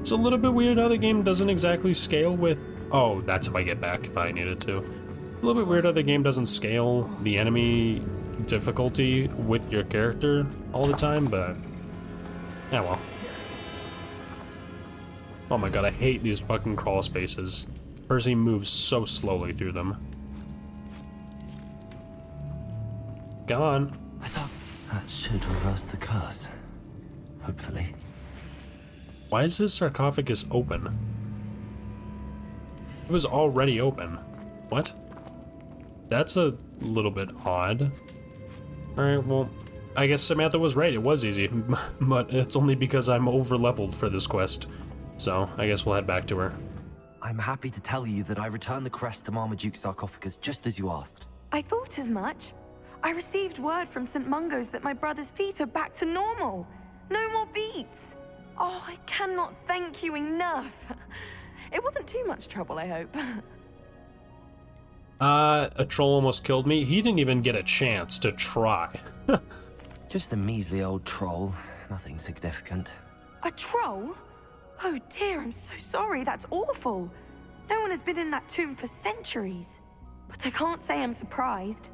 It's a little bit weird how the game doesn't exactly scale with... Oh, that's if I get back if I needed to. A little bit weird how the game doesn't scale the enemy difficulty with your character all the time, but... Yeah, well. Oh my god, I hate these fucking crawl spaces. Percy moves so slowly through them. Come on. I thought that should reverse the curse. Hopefully. Why is his sarcophagus open? It was already open. What? That's a little bit odd. Alright, well, I guess Samantha was right. It was easy. But it's only because I'm over-leveled for this quest. So, I guess we'll head back to her. I'm happy to tell you that I returned the crest to Marmaduke's sarcophagus just as you asked. I thought as much. I received word from St. Mungo's that my brother's feet are back to normal. No more beats. Oh, I cannot thank you enough. It wasn't too much trouble, I hope. A troll almost killed me. He didn't even get a chance to try. Just a measly old troll. Nothing significant. A troll? Oh dear, I'm so sorry. That's awful. No one has been in that tomb for centuries. But I can't say I'm surprised.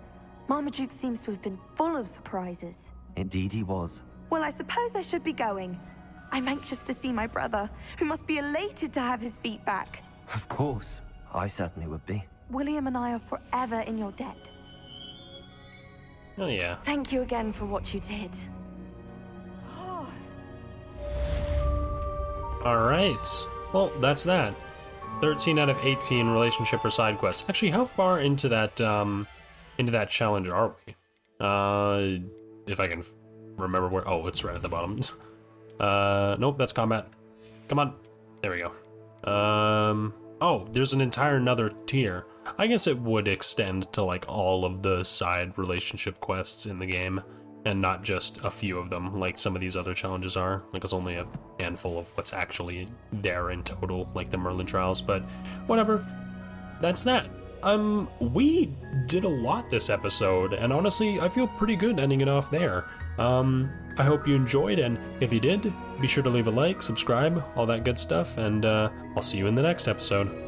Marmaduke seems to have been full of surprises. Indeed he was. Well, I suppose I should be going. I'm anxious to see my brother, who must be elated to have his feet back. Of course. I certainly would be. William and I are forever in your debt. Oh yeah. Thank you again for what you did. Alright. Well, that's that. 13 out of 18 relationship or side quests. Actually, how far into that challenge are we? If I can remember where... Oh, it's right at the bottom. Nope, that's combat. Come on. There we go. Oh, there's an entire another tier. I guess it would extend to like all of the side relationship quests in the game, and not just a few of them like some of these other challenges are. Like it's only a handful of what's actually there in total, like the Merlin trials, but whatever. That's that. We did a lot this episode, and honestly, I feel pretty good ending it off there. I hope you enjoyed, and if you did, be sure to leave a like, subscribe, all that good stuff, and I'll see you in the next episode.